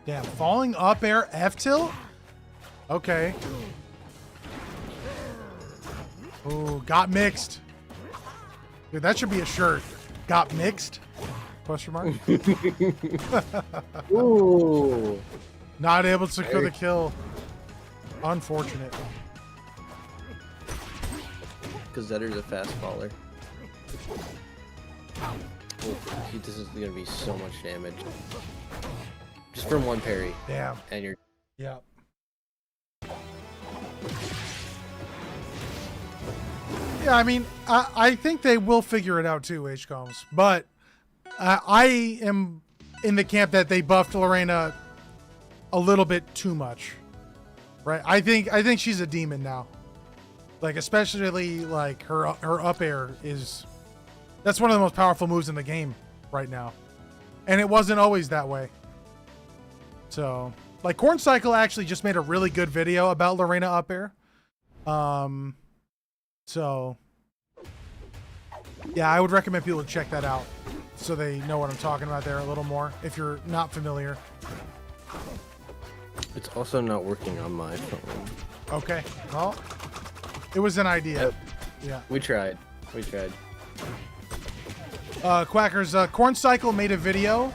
Damn, falling up air F-tilt? Okay. Ooh, got mixed. Dude, that should be a shirt. Got mixed? Question mark? Ooh. Not able to secure the kill. Unfortunate. Because Zetter's a fast faller. This is gonna be so much damage. Just from one parry. Damn. And you're... Yeah. Yeah, I mean, I think they will figure it out too, H-Combs. But I am in the camp that they buffed Lorena a little bit too much. Right? I think she's a demon now. Like, especially like her up air is... That's one of the most powerful moves in the game right now. And it wasn't always that way. So, like, Corn Cycle actually just made a really good video about Lorena up air. So, yeah, I would recommend people to check that out so they know what I'm talking about there a little more if you're not familiar. It's also not working on my phone. Okay, well, it was an idea. Yep. Yeah. We tried. We tried. Quackers, Corn Cycle made a video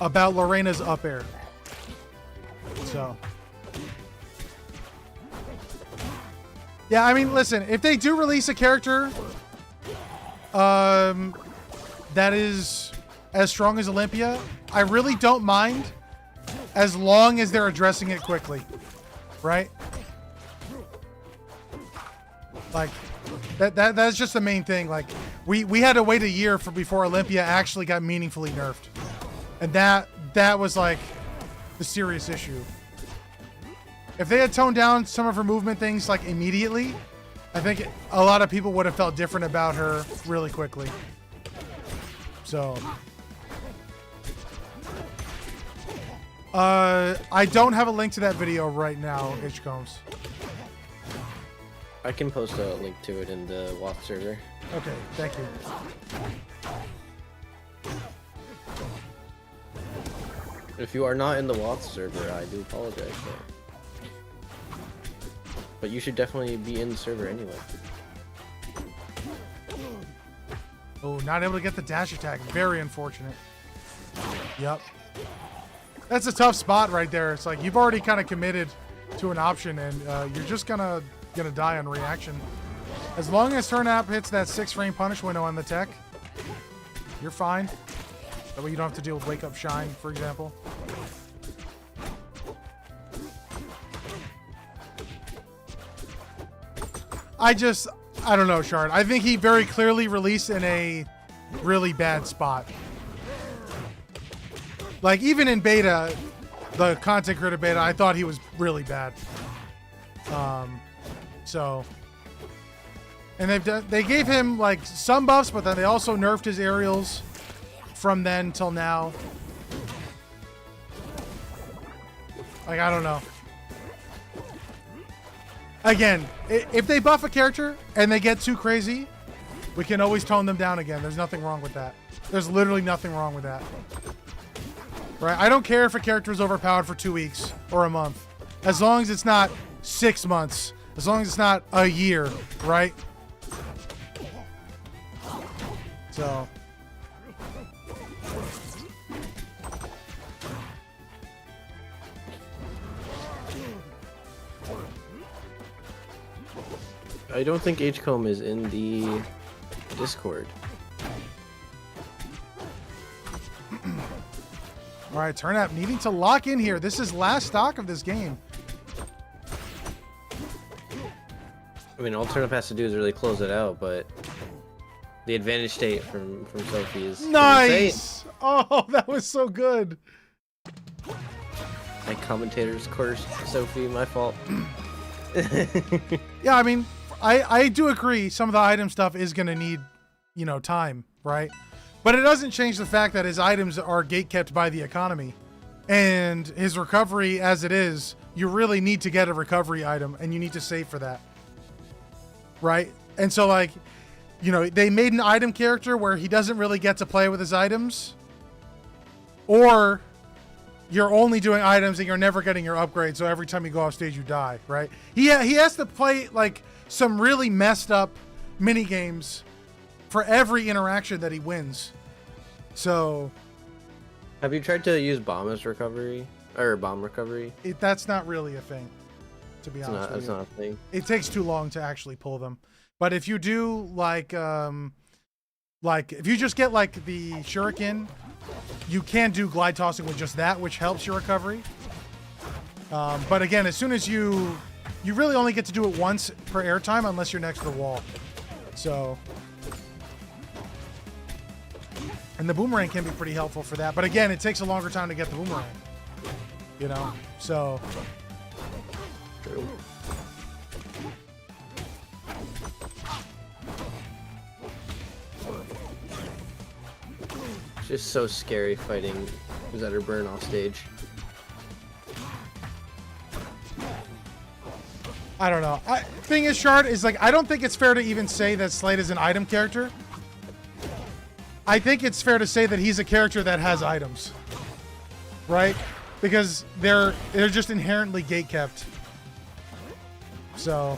about Lorena's up air. So, yeah, I mean, listen, if they do release a character that is as strong as Olympia, I really don't mind as long as they're addressing it quickly, right? Like, that's just the main thing. Like, we had to wait a year before Olympia actually got meaningfully nerfed. And that was like the serious issue. If they had toned down some of her movement things like immediately, I think a lot of people would have felt different about her really quickly. So, I don't have a link to that video right now, H-Combs. I can post a link to it in the WoT server. Okay, thank you. If you are not in the WoT server, I do apologize. But you should definitely be in the server anyway. Oh, not able to get the dash attack. Very unfortunate. Yep. That's a tough spot right there. It's like you've already kind of committed to an option, and you're just gonna die on reaction. As long as Turnap hits that 6-frame punish window on the tech, you're fine. That way you don't have to deal with Wake Up Shine, for example. I don't know, Shard. I think he very clearly released in a really bad spot. Like, even in beta, the content creator beta, I thought he was really bad. So, and they gave him like some buffs, but then they also nerfed his aerials from then till now. Like, I don't know. Again, if they buff a character and they get too crazy, we can always tone them down again. There's nothing wrong with that. There's literally nothing wrong with that. Right? I don't care if a character is overpowered for 2 weeks or a month. As long as it's not 6 months. As long as it's not a year, right? So... I don't think Hcomb is in the Discord. All right, Turnap needing to lock in here. This is last stock of this game. I mean, all Turnap has to do is really close it out, but the advantage state from Sophie is nice. Oh, that was so good. My commentators cursed Sophie. My fault. Yeah, I mean, I do agree. Some of the item stuff is going to need, time, right? But it doesn't change the fact that his items are gatekept by the economy. And his recovery as it is, you really need to get a recovery item and you need to save for that. Right? And so, like, they made an item character where he doesn't really get to play with his items. Or you're only doing items and you're never getting your upgrade, so every time you go off stage, you die, right? He has to play, like, some really messed up mini games for every interaction that he wins. So... Have you tried to use bomb as recovery? Or bomb recovery? That's not really a thing, to be honest with you. It's not a thing. It takes too long to actually pull them. But if you do, like if you just get, like, the shuriken, you can do glide tossing with just that, which helps your recovery. But again, as soon as you really only get to do it once per airtime unless you're next to the wall. So... And the boomerang can be pretty helpful for that. But again, it takes a longer time to get the boomerang. So... True. It's just so scary fighting Zetterburn off stage. I don't know. Thing is, Shard, is like, I don't think it's fair to even say that Slade is an item character. I think it's fair to say that he's a character that has items. Right? Because they're just inherently gatekept. So...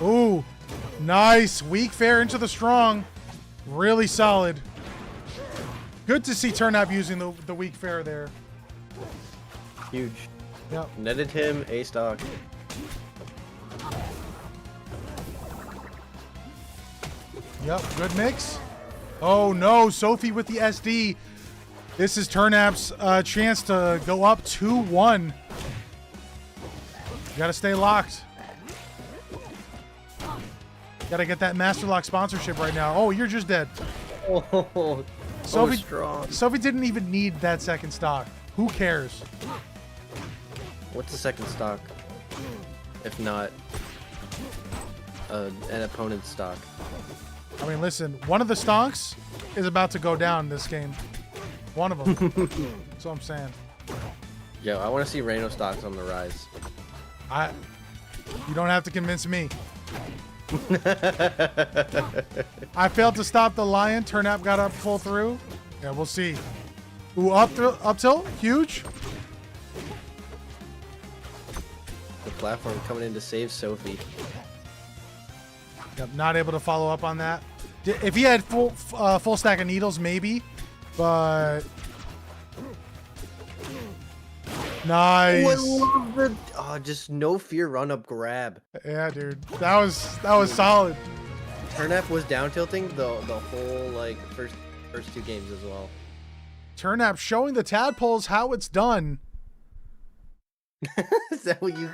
Ooh, nice. Weak fair into the strong. Really solid. Good to see Turnap using the weak fair there. Huge. Yep. Netted him a stock. Yep, good mix. Oh no, Sophie with the SD. This is Turnap's chance to go up 2-1. You gotta stay locked. Gotta get that Master Lock sponsorship right now. Oh, you're just dead. Oh, Sophie didn't even need that second stock. Who cares? What's the second stock? If not an opponent's stock. I mean, listen, one of the stonks is about to go down this game. One of them. That's what I'm saying. Yo, I want to see Reno stocks on the rise. You don't have to convince me. I failed to stop the lion. Turnap got up full through. Yeah, we'll see. Ooh, up tilt, huge. The platform coming in to save Sophie. Yep, not able to follow up on that. If he had full stack of needles, maybe, but nice. Oh, I love the just no fear run up grab. Yeah, dude, that was solid. Turnap was down tilting the whole like first two games as well. Turnap showing the tadpoles how it's done. Is that what you?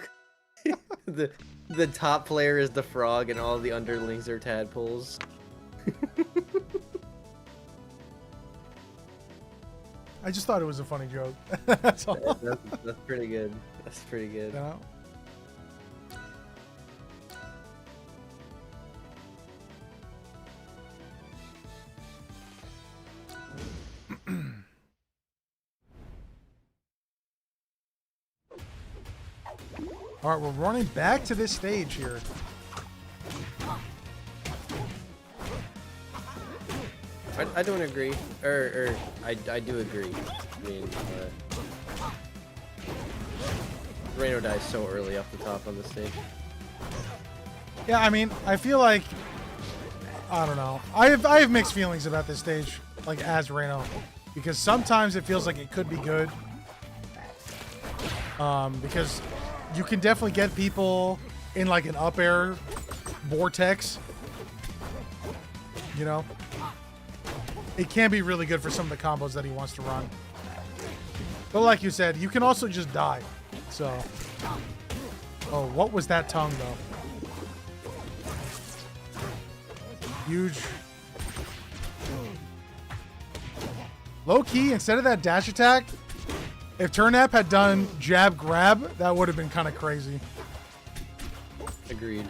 the top player is the frog, and all the underlings are tadpoles. I just thought it was a funny joke. That's all. That's pretty good. That's pretty good. You know? All right, we're running back to this stage here. I don't agree, or I do agree. I mean, Reno dies so early off the top on the stage. Yeah, I mean, I feel like I don't know. I have mixed feelings about this stage, like as Reno, because sometimes it feels like it could be good. Because you can definitely get people in like an up air vortex. You know? It can be really good for some of the combos that he wants to run. But like you said, you can also just die. So. Oh, what was that tongue though? Huge. Low key, instead of that dash attack, if Turnap had done jab grab, that would have been kind of crazy. Agreed.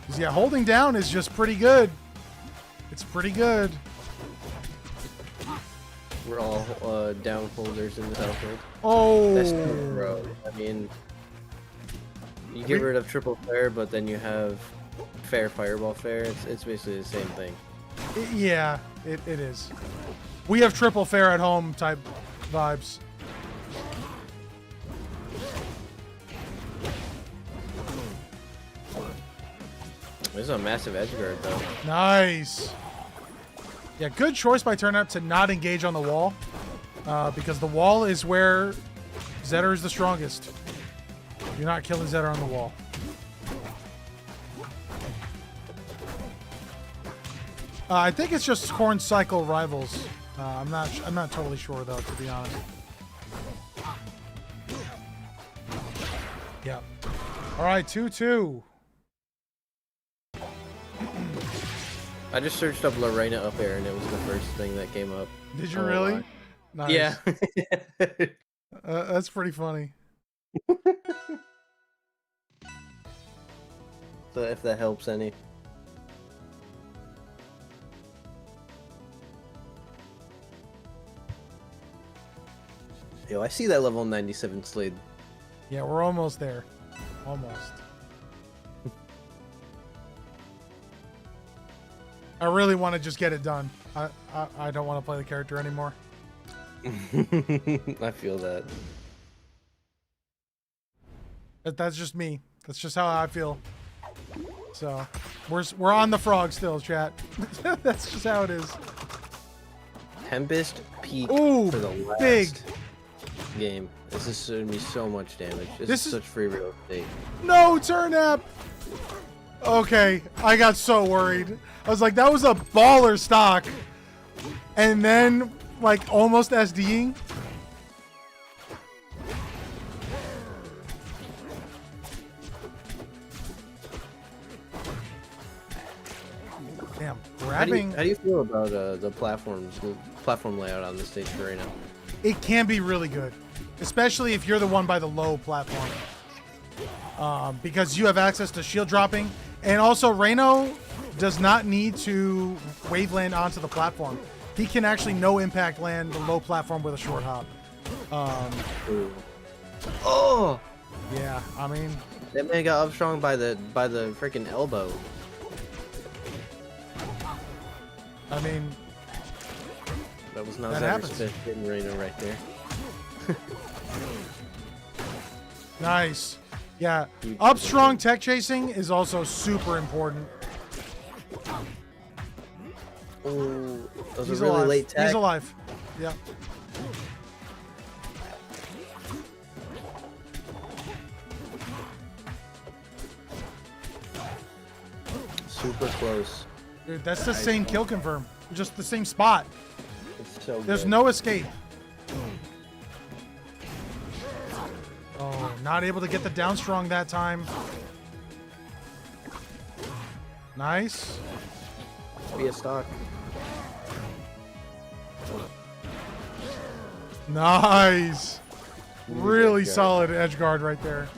'Cause yeah, holding down is just pretty good. It's pretty good. We're all down holders in this outfield. Oh. That's true, bro. I mean, you get rid of triple fair, but then you have fair fireball fair. It's basically the same thing. Yeah, it is. We have triple fair at home type vibes. This is a massive edge guard, though. Nice. Yeah, good choice by Turnap to not engage on the wall. Because the wall is where Zetter is the strongest. You're not killing Zetter on the wall. I think it's just Corn Cycle rivals. I'm not totally sure though, to be honest. Yep. All right, 2-2. I just searched up Lorena up air, and it was the first thing that came up. Did you really? Nice. Yeah. That's pretty funny. So if that helps any. Yo, I see that level 97 Slade. Yeah, we're almost there. Almost. I really want to just get it done. I don't want to play the character anymore. I feel that. That's just me. That's just how I feel. So, we're on the frog still, chat. That's just how it is. Tempest peak Ooh, for the last big. game. This is going to be so much damage. This is such free real estate. No, Turnap! Okay, I got so worried. I was like, that was a baller stock. And then, like, almost SDing. Damn, grabbing. How do you feel about the platform layout on the stage for right now? It can be really good, especially if you're the one by the low platform. Because you have access to shield dropping. And also, Reno does not need to wave land onto the platform. He can actually no impact land the low platform with a short hop. Oh! Yeah, I mean, That man got up strong by the freaking elbow. I mean, That was not That that happens. respect in Reno right there. nice. Yeah, up strong tech chasing is also super important. Oh, those He's are really alive. late tech. He's alive. Yep. Super close. Dude, that's the same kill confirm. Just the same spot. So There's good. no escape. Oh, not able to get the down strong that time. Nice. Be a stock. Nice. Really edge guard. solid edge guard right there.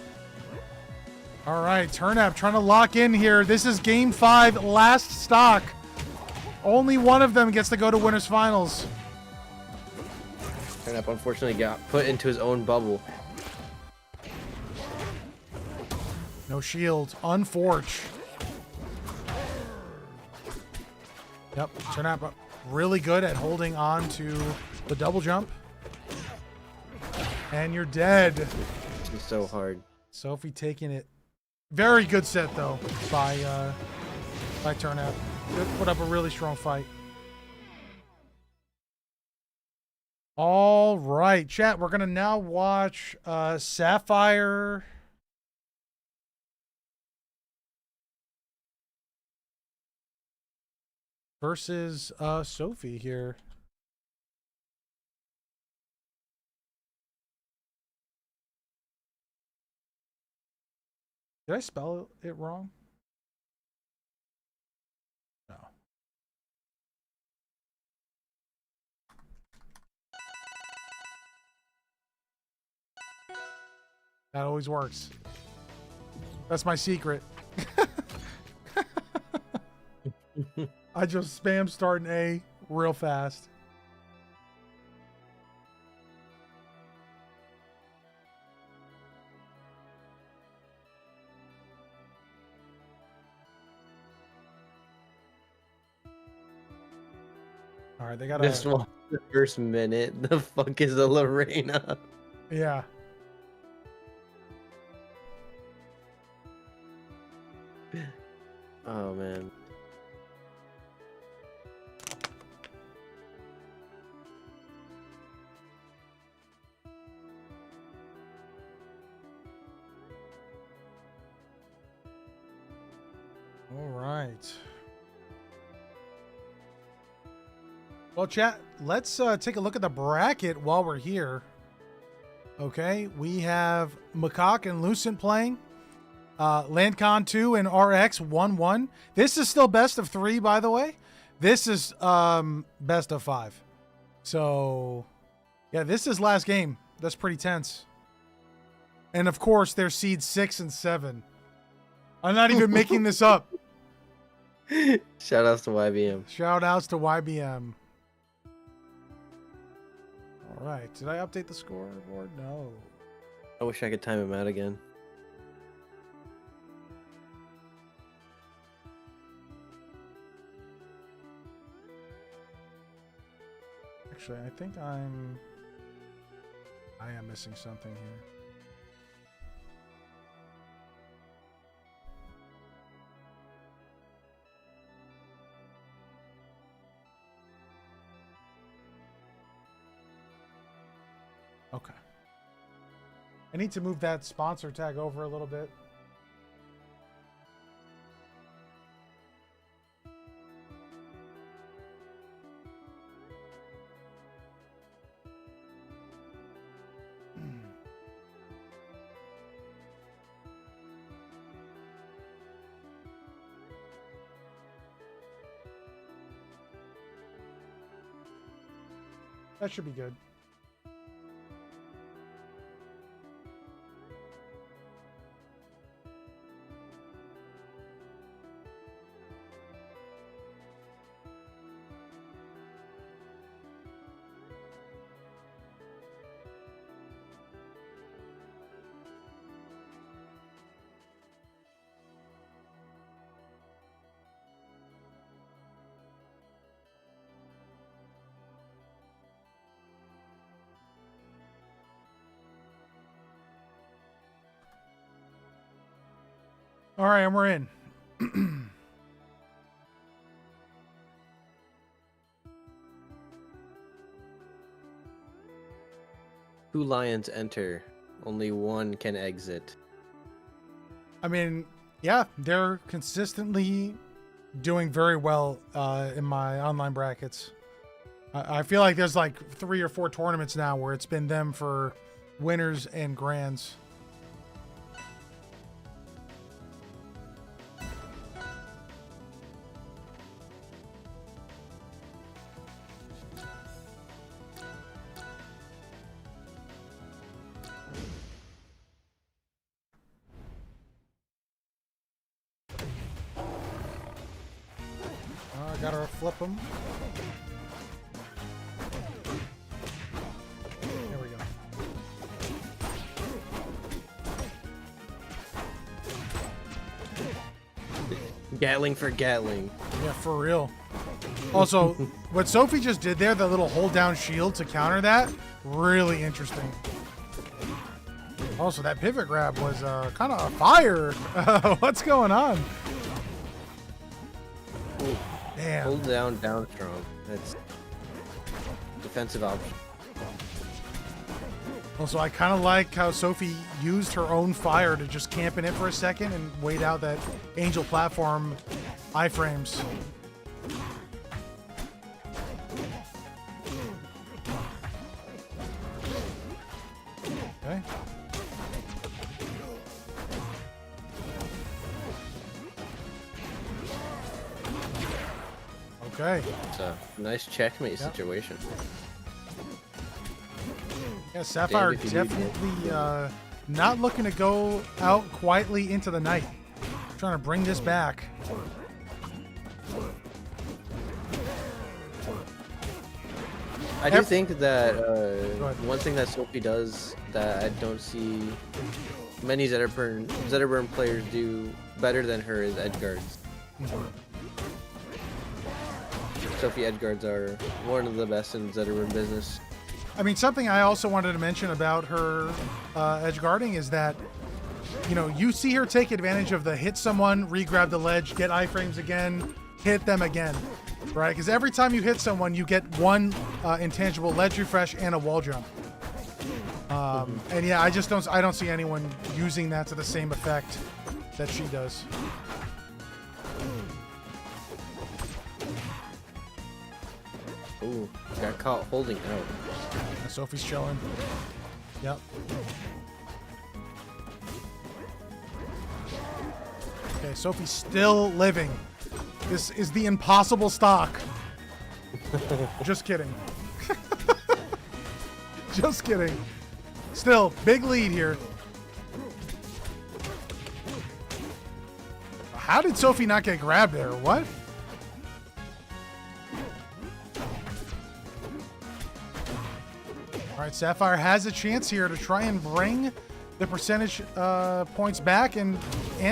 All right, Turnap trying to lock in here. This is game 5, last stock. Only one of them gets to go to winners finals. Turnap unfortunately got put into his own bubble. No shield. Unforge. Yep, Turnap really good at holding on to the double jump. And you're dead. It's so hard. Sophie taking it. Very good set though by Turnap. Put up a really strong fight. All right, chat. We're gonna now watch Sapphire. Versus Sophie here. Did I spell it wrong? No. That always works. That's my secret. I just spam start an A real fast. All right, they got This one, the first minute, the fuck is a Lorena? Yeah. Oh man. All right. Well, chat, let's take a look at the bracket while we're here. Okay, we have Mkok and Lucent playing. Landkon2 and RX 1-1. This is still best of 3, by the way. This is best of 5. So, yeah, this is last game. That's pretty tense. And, of course, they're seeds 6 and 7. I'm not even making this up. Shout outs to YBM. Shout outs to YBM. All right. Did I update the scoreboard? No. I wish I could time him out again. Actually, I think I am missing something here. Okay. I need to move that sponsor tag over a little bit. That should be good. All right, and we're in. Two lions enter. Only one can exit. I mean, yeah, they're consistently doing very well in my online brackets. I feel like there's like 3 or 4 tournaments now where it's been them for winners and grands. I gotta flip them. There we go. Gatling for Gatling. Yeah, for real. Also, what Sophie just did there, the little hold down shield to counter that, really interesting. Also, that pivot grab was kind of fire. What's going on? Ooh. Damn. Hold down, down strong. That's defensive option. Also, I kind of like how Sophie used her own fire to just camp in it for a second and wait out that Angel platform iframes. Okay. Okay. It's a nice checkmate situation. Yeah, Sapphire Damned if you do, definitely not looking to go out quietly into the night. Trying to bring this back. I do think that ahead. one thing that Sophie does that I don't see many Zetterburn players do better than her is edge guards. Sophie edge guards are one of the best in Zetterburn business. I mean, something I also wanted to mention about her edge guarding is that, you know, you see her take advantage of the hit someone, re-grab the ledge, get iframes again, hit them again, right? Because every time you hit someone, you get one intangible ledge refresh and a wall jump. And yeah, I don't see anyone using that to the same effect that she does. Ooh, got caught holding out. Sophie's chilling. Yep. Okay, Sophie's still living. This is the impossible stock. Just kidding. Just kidding. Still, big lead here. How did Sophie not get grabbed there? What? All right, Sapphire has a chance here to try and bring the percentage points back and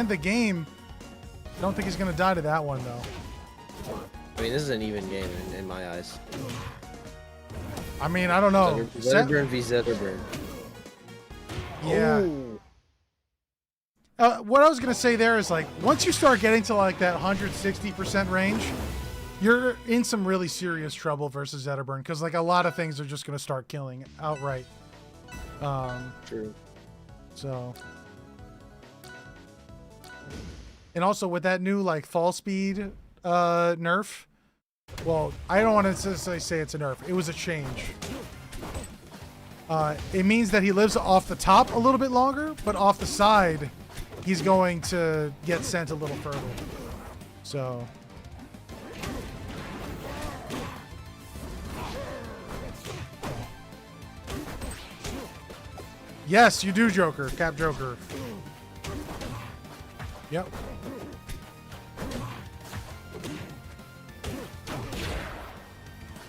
the game. Don't think he's going to die to that one, though. I mean, this is an even game in my eyes. I mean, I don't know. Zetterburn v Zetterburn. Yeah. What I was going to say there is, like, once you start getting to, like, that 160% range, you're in some really serious trouble versus Zetterburn, because, like, a lot of things are just going to start killing outright. True. So. And also with that new, like, fall speed nerf, well, I don't want to necessarily say it's a nerf. It was a change. It means that he lives off the top a little bit longer, but off the side, he's going to get sent a little further. So. Yes, you do, Joker. Cap Joker. Yep.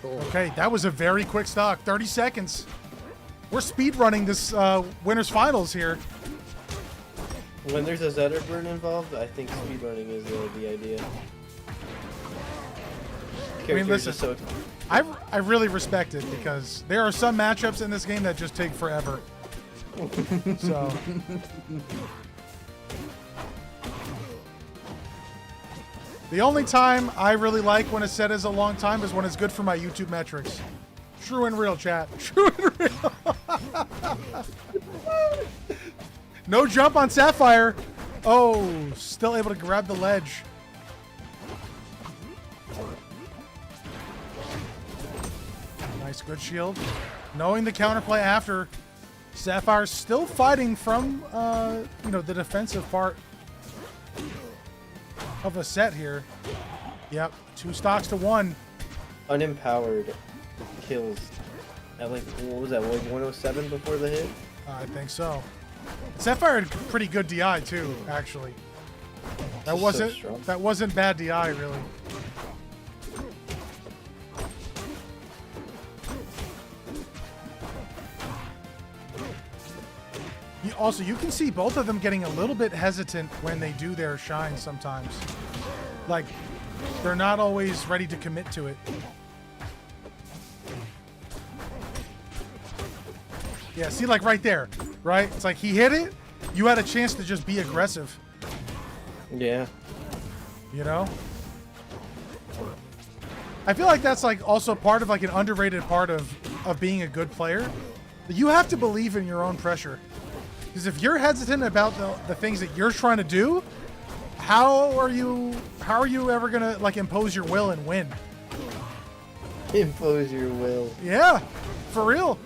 Okay, that was a very quick stock. 30 seconds. We're speed running this winners finals here. When there's a Zetterburn involved, I think speedrunning is the idea. I mean, listen, I really respect it because there are some matchups in this game that just take forever. So. The only time I really like when a set is a long time is when it's good for my YouTube metrics. True and real, chat. True and real. No jump on Sapphire. Oh, still able to grab the ledge. Nice, good shield. Knowing the counterplay after, Sapphire's still fighting from, you know, the defensive part of a set here. Yep, 2 stocks to 1. Unempowered kills at like, what was that, like 107 before the hit? I think so. Sapphire had pretty good DI too, actually. That wasn't bad DI really. Also, you can see both of them getting a little bit hesitant when they do their shine sometimes. Like, they're not always ready to commit to it. Yeah, see, like right there, right? It's like he hit it, you had a chance to just be aggressive. Yeah. You know? I feel like that's like also part of like an underrated part of being a good player. You have to believe in your own pressure. Because if you're hesitant about the things that you're trying to do, how are you ever gonna like impose your will and win? Impose your will. Yeah, for real.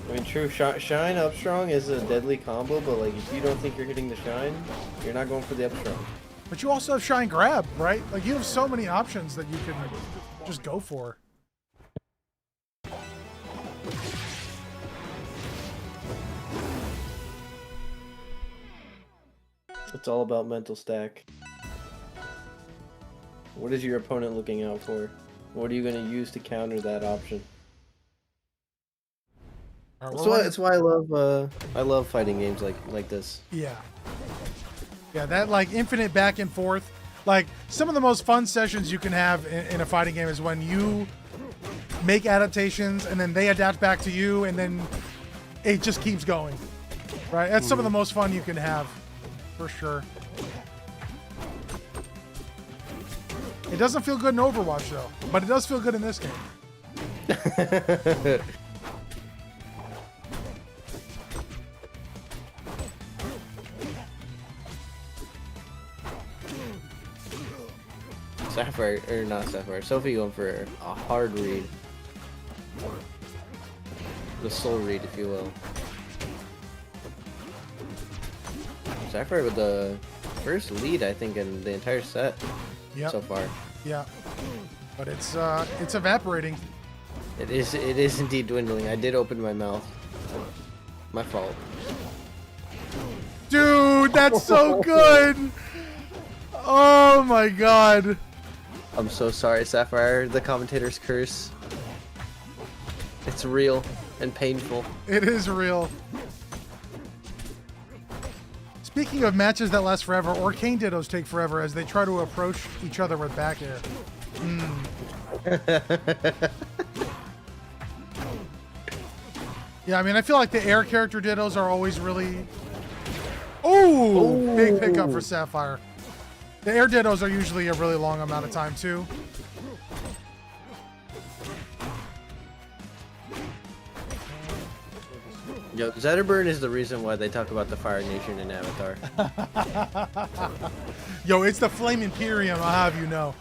I mean, true, shine up strong is a deadly combo, but like if you don't think you're hitting the shine, you're not going for the up strong. But you also have shine grab, right? Like you have so many options that you can just go for. It's all about mental stack. What is your opponent looking out for? What are you going to use to counter that option? That's why I love fighting games like this. Yeah. Yeah, that like infinite back and forth. Like some of the most fun sessions you can have in a fighting game is when you make adaptations and then they adapt back to you and then it just keeps going. Right? That's some of the most fun you can have. For sure. It doesn't feel good in Overwatch though, but it does feel good in this game. Sapphire, or not Sapphire, Sophie going for a hard read. The soul read, if you will. Sapphire with the first lead, I think, in the entire set so far. Yeah, but it's evaporating. It is indeed dwindling. I did open my mouth. My fault. Dude, that's so good! Oh my god. I'm so sorry, Sapphire. The commentator's curse. It's real and painful. It is real. Speaking of matches that last forever, Arcane Dittos take forever as they try to approach each other with back air. Yeah, I mean, I feel like the air character Dittos are always really... Oh, big pickup for Sapphire. The air Dittos are usually a really long amount of time, too. Yo, Zetterburn is the reason why they talk about the Fire Nation in Avatar. Yo, it's the Flame Imperium, I'll have you know.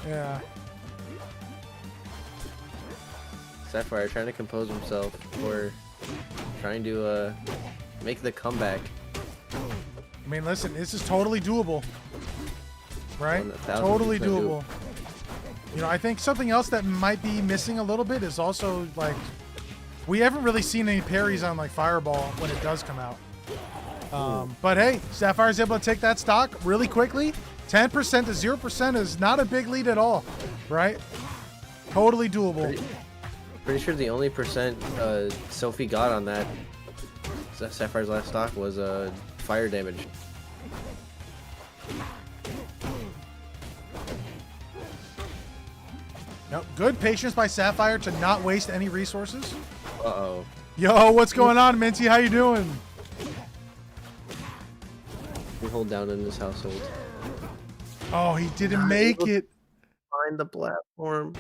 Yeah. Sapphire trying to compose himself or trying to make the comeback. I mean, listen, this is totally doable. Right? 1000% Totally doable. You know, I think something else that might be missing a little bit is also, like, we haven't really seen any parries on, like, Fireball when it does come out. But, hey, Sapphire's able to take that stock really quickly. 10% to 0% is not a big lead at all, right? Totally doable. Pretty sure the only percent Sophie got on that Sapphire's last stock was fire damage. Yep, good patience by Sapphire to not waste any resources. Uh-oh. Yo, what's going on, Minty? How you doing? We hold down in this household. Oh, he didn't make it. Find the platform.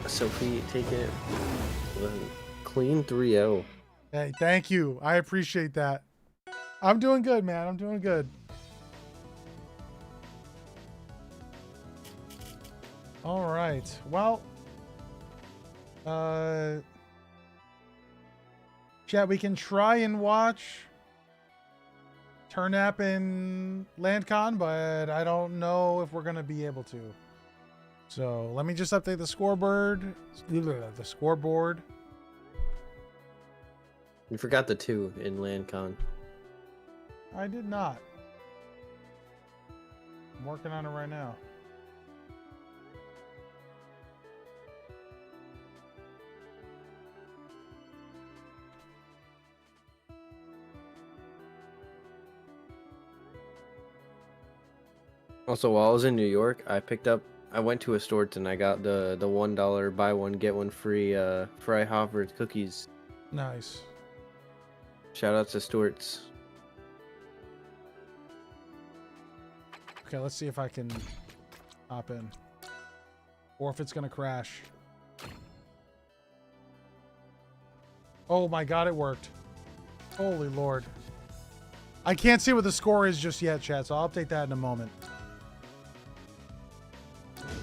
Sophie taking it with a clean 3-0. Hey, thank you. I appreciate that. I'm doing good, man. I'm doing good. All right. Well, chat, we can try and watch Turnap and Landkon, but I don't know if we're going to be able to. So let me just update the scoreboard. The scoreboard. You forgot the 2 in Landkon. I did not. I'm working on it right now. Also, while I was in New York, I went to a store and I got the $1 buy one get one free Fry Hoffer's cookies. Nice. Shout out to Stewart's. Okay, let's see if I can hop in. Or if it's going to crash. Oh my god, it worked. Holy lord. I can't see what the score is just yet, chat, so I'll update that in a moment.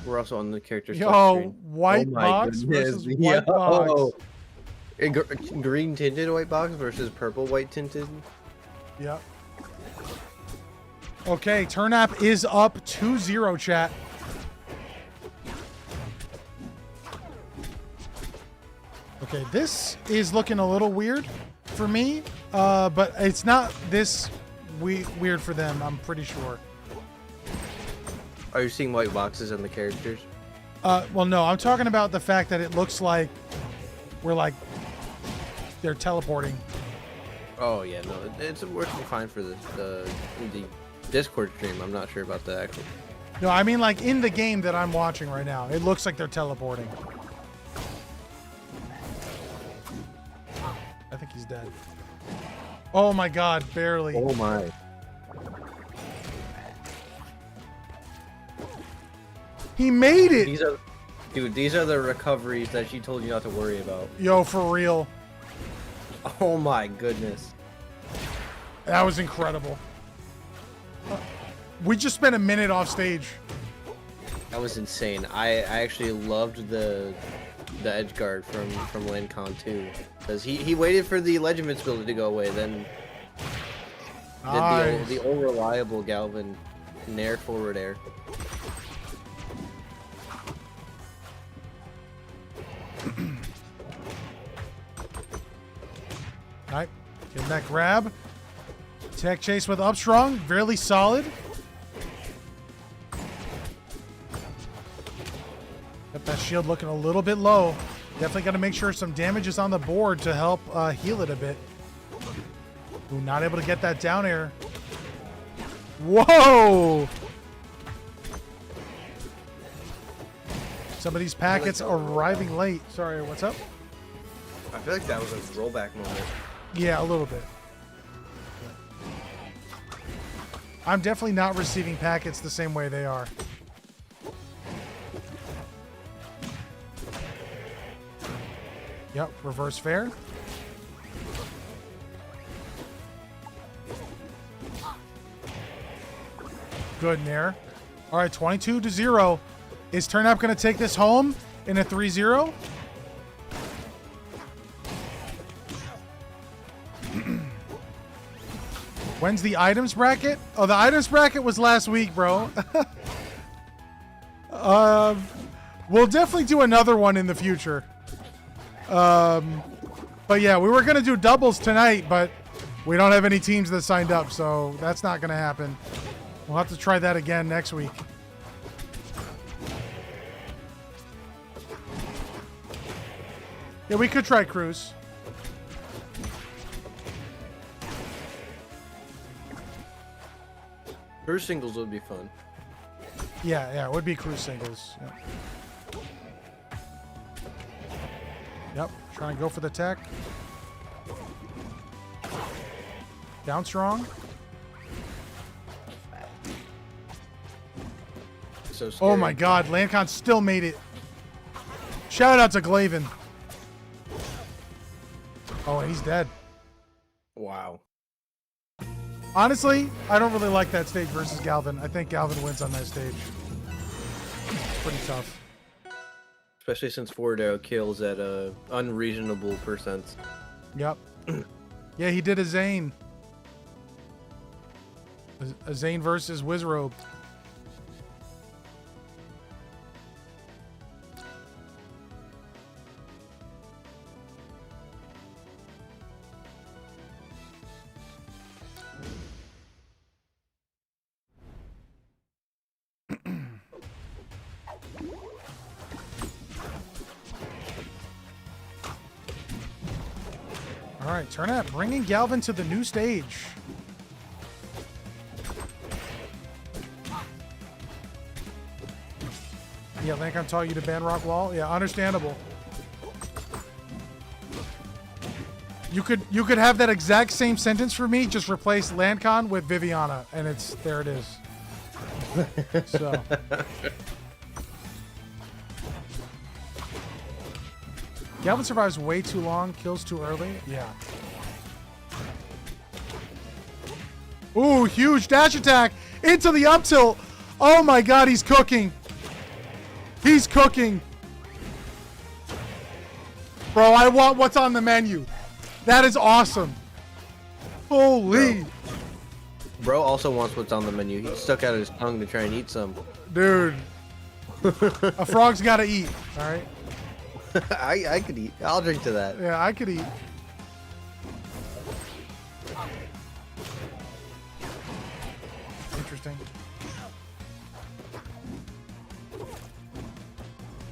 We're also on the character Yo, select screen. white Oh my box goodness, versus white box. Green tinted white box versus purple white tinted. Yep. Okay, Turnap is up 2-0, chat. Okay, this is looking a little weird for me, but it's not this weird for them, I'm pretty sure. Are you seeing white boxes on the characters? Well, no, I'm talking about the fact that it looks like they're teleporting. Oh yeah, no, it's working fine for the Discord stream. I'm not sure about the actual. No, I mean like in the game that I'm watching right now, it looks like they're teleporting. I think he's dead. Oh my god, barely. Oh my. He made it! These are the recoveries that she told you not to worry about. Yo, for real. Oh my goodness. That was incredible. We just spent a minute off stage. That was insane. I actually loved the edge guard from Landkon2 because he waited for the Legend Invincibility to go away, then Nice. did the old reliable Galvin nair forward air. Alright, getting that grab. Tech chase with Upstrong, fairly solid. Got that shield looking a little bit low. Definitely got to make sure some damage is on the board to help heal it a bit. Ooh, not able to get that down air. Whoa! Some of these packets arriving late. Sorry, what's up? I feel like that was a rollback moment. Yeah, a little bit. I'm definitely not receiving packets the same way they are. Yep, reverse fair. Good nair. All right, 22-0. Is Turnap going to take this home in a 3-0? When's the items bracket? Oh, the items bracket was last week, bro. We'll definitely do another one in the future. But yeah, we were going to do doubles tonight, but we don't have any teams that signed up, so that's not going to happen. We'll have to try that again next week. Yeah, we could try Cruise. Cruise singles would be fun. Yeah, it would be Cruise singles. Yep, trying to go for the tech. Down strong. So scary. Oh my god, Landkon still made it. Shout out to Glaven. Oh, and he's dead. Wow. Honestly, I don't really like that stage versus Galvin. I think Galvin wins on that stage. It's pretty tough. Especially since forward arrow kills at unreasonable percents. Yep. Yeah, he did a Zane. A Zane versus Wizrobe. All right, Turnap bringing Galvin to the new stage. Yeah, Landkon taught you to ban rock wall. Yeah, understandable. You could have that exact same sentence for me, just replace Landkon with Viviana, and it's there. It is. So. Galvin survives way too long, kills too early. Yeah. Ooh, huge dash attack into the up tilt. Oh my god, he's cooking. He's cooking. Bro, I want what's on the menu. That is awesome. Holy. Bro also wants what's on the menu. He stuck out his tongue to try and eat some. Dude. A frog's gotta eat, alright? I could eat. I'll drink to that. Yeah, I could eat. Interesting.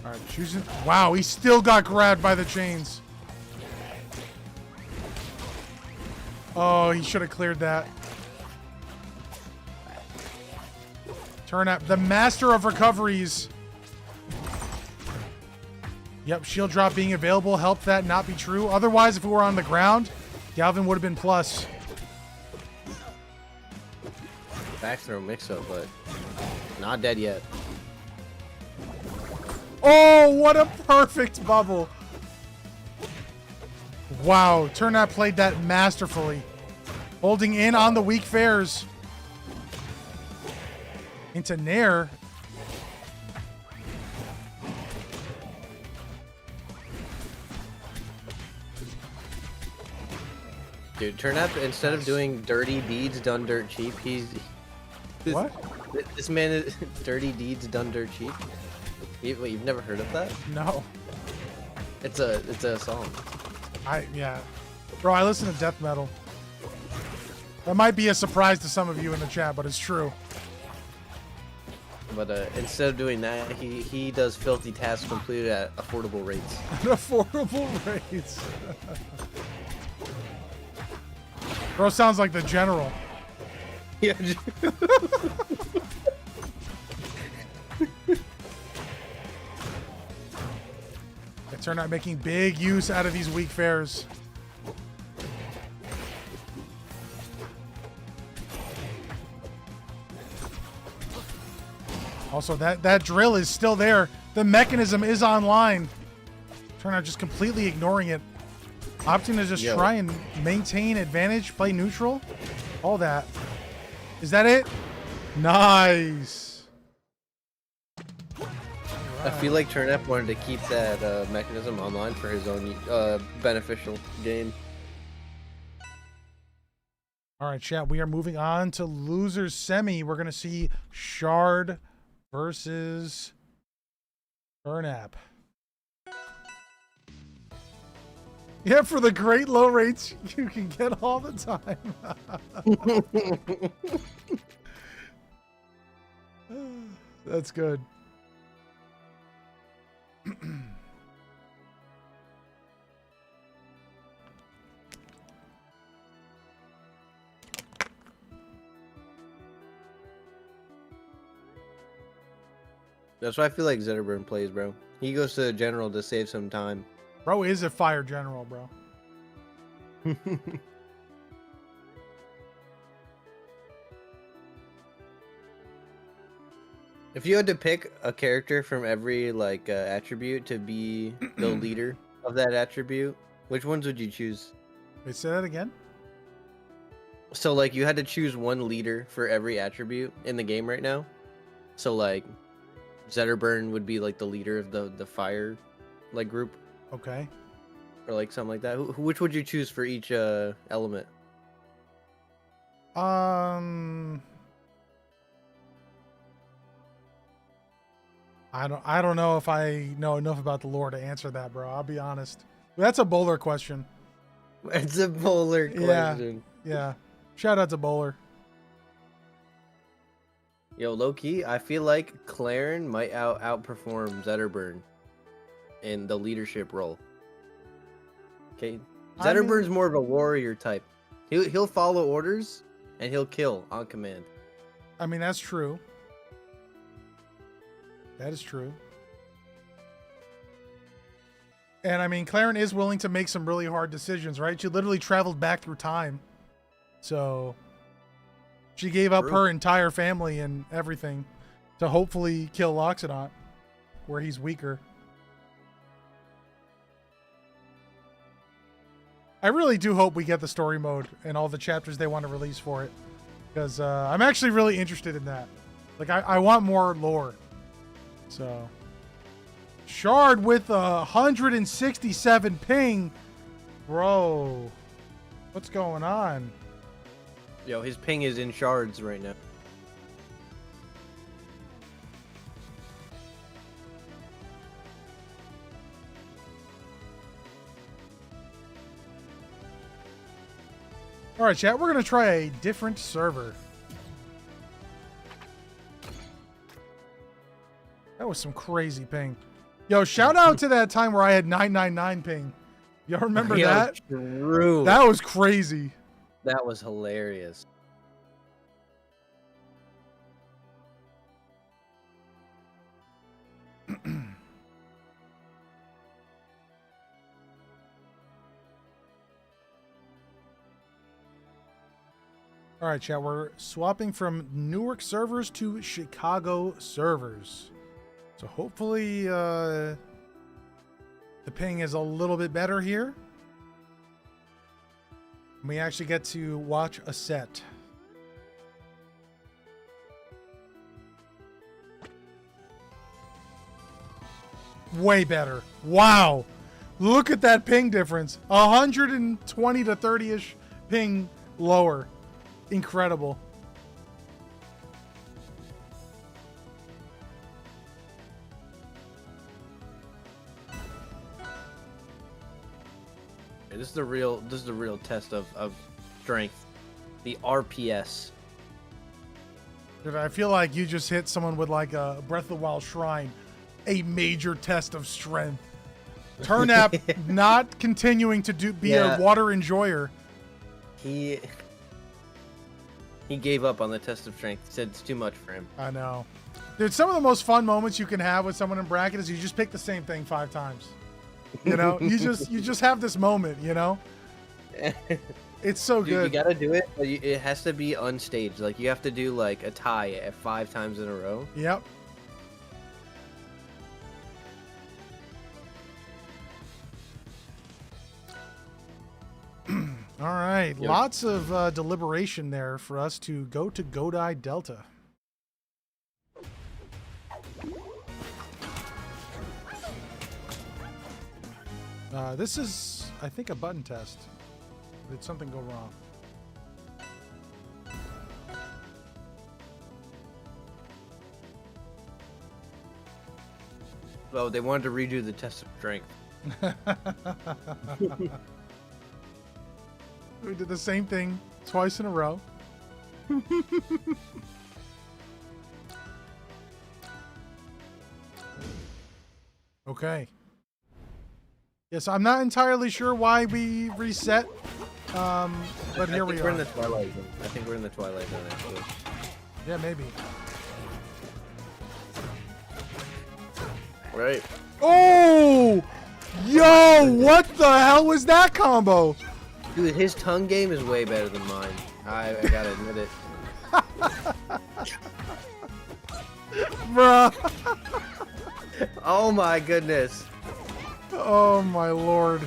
Alright, choosing. Wow, he still got grabbed by the chains. Oh, he should have cleared that. Turnap, the master of recoveries. Yep, shield drop being available helped that not be true. Otherwise, if we were on the ground, Galvin would have been plus. Back throw mix-up, but not dead yet. Oh, what a perfect bubble. Wow, Turnap played that masterfully. Holding in on the weak fares. Into Nair. Dude, Turnap, instead of doing dirty deeds done dirt cheap, What? This man is dirty deeds done dirt cheap. Wait, you've never heard of that? No. It's a song. Yeah. Bro, I listen to death metal. That might be a surprise to some of you in the chat, but it's true. But instead of doing that, he does filthy tasks completed at affordable rates. Affordable rates. Bro sounds like the general. Yeah. They turn out making big use out of these weak fares. Also, that drill is still there. The mechanism is online. Turn out just completely ignoring it. Opting to just try and maintain advantage, play neutral. All that. Is that it? Nice. I feel like Turnap wanted to keep that mechanism online for his own beneficial gain. All right, chat. We are moving on to losers semi. We're going to see Shard versus Turnap. Yeah, for the great low rates you can get all the time. That's good. That's why I feel like Zetterburn plays, bro. He goes to the general to save some time. Bro is a fire general, bro. If you had to pick a character from every attribute to be the leader of that attribute, which ones would you choose? Wait, say that again? So like you had to choose one leader for every attribute in the game right now. So like Zetterburn would be like the leader of the fire like group Okay. or like something like that. Which would you choose for each element? I don't know if I know enough about the lore to answer that, bro. I'll be honest. That's a bowler question. It's a bowler Yeah. question. Yeah. Shout out to Bowler. Yo, low key, I feel like Claren might outperform Zetterburn in the leadership role. Okay, Zetterburn's more of a warrior type. He'll follow orders and he'll kill on command. I mean, that's true. That is true. And I mean, Claren is willing to make some really hard decisions, right? She literally traveled back through time. So she gave up True. her entire family and everything to hopefully kill Loxodont, where he's weaker. I really do hope we get the story mode and all the chapters they want to release for it. Because I'm actually really interested in that. Like, I want more lore. So, Shard with 167 ping. Bro, what's going on? Yo, his ping is in shards right now. All right, chat, we're going to try a different server. That was some crazy ping. Yo, shout out to that time where I had 999 ping. Y'all remember Yo, that? True. That was crazy. That was hilarious. All right, chat, we're swapping from Newark servers to Chicago servers. So hopefully the ping is a little bit better here. We actually get to watch a set. Way better. Wow. Look at that ping difference. 120 to 30-ish ping lower. Incredible. This is the real test of strength. The RPS. Dude, I feel like you just hit someone with like a Breath of the Wild shrine. A major test of strength. Turnap not continuing to be a water enjoyer. He gave up on the test of strength. He said it's too much for him. I know. Dude, some of the most fun moments you can have with someone in bracket is you just pick the same thing 5 times. You know, you just have this moment, you know? It's so Dude, good. you gotta do it, but it has to be unstaged. Like, you have to do, like, a tie at 5 times in a row. Yep. All right. Yep. Lots of deliberation there for us to go to Godai Delta. This is, I think, a button test. Did something go wrong? Oh, they wanted to redo the test of strength. We did the same thing twice in a row. Okay. Yes, I'm not entirely sure why we reset, but here we We're in are. the Twilight Zone. I think we're in the Twilight Zone, actually. Yeah, maybe. Right. Oh! Yo, what the hell was that combo? Dude, his tongue game is way better than mine. I gotta admit it. Bruh. Oh my goodness. Oh my lord.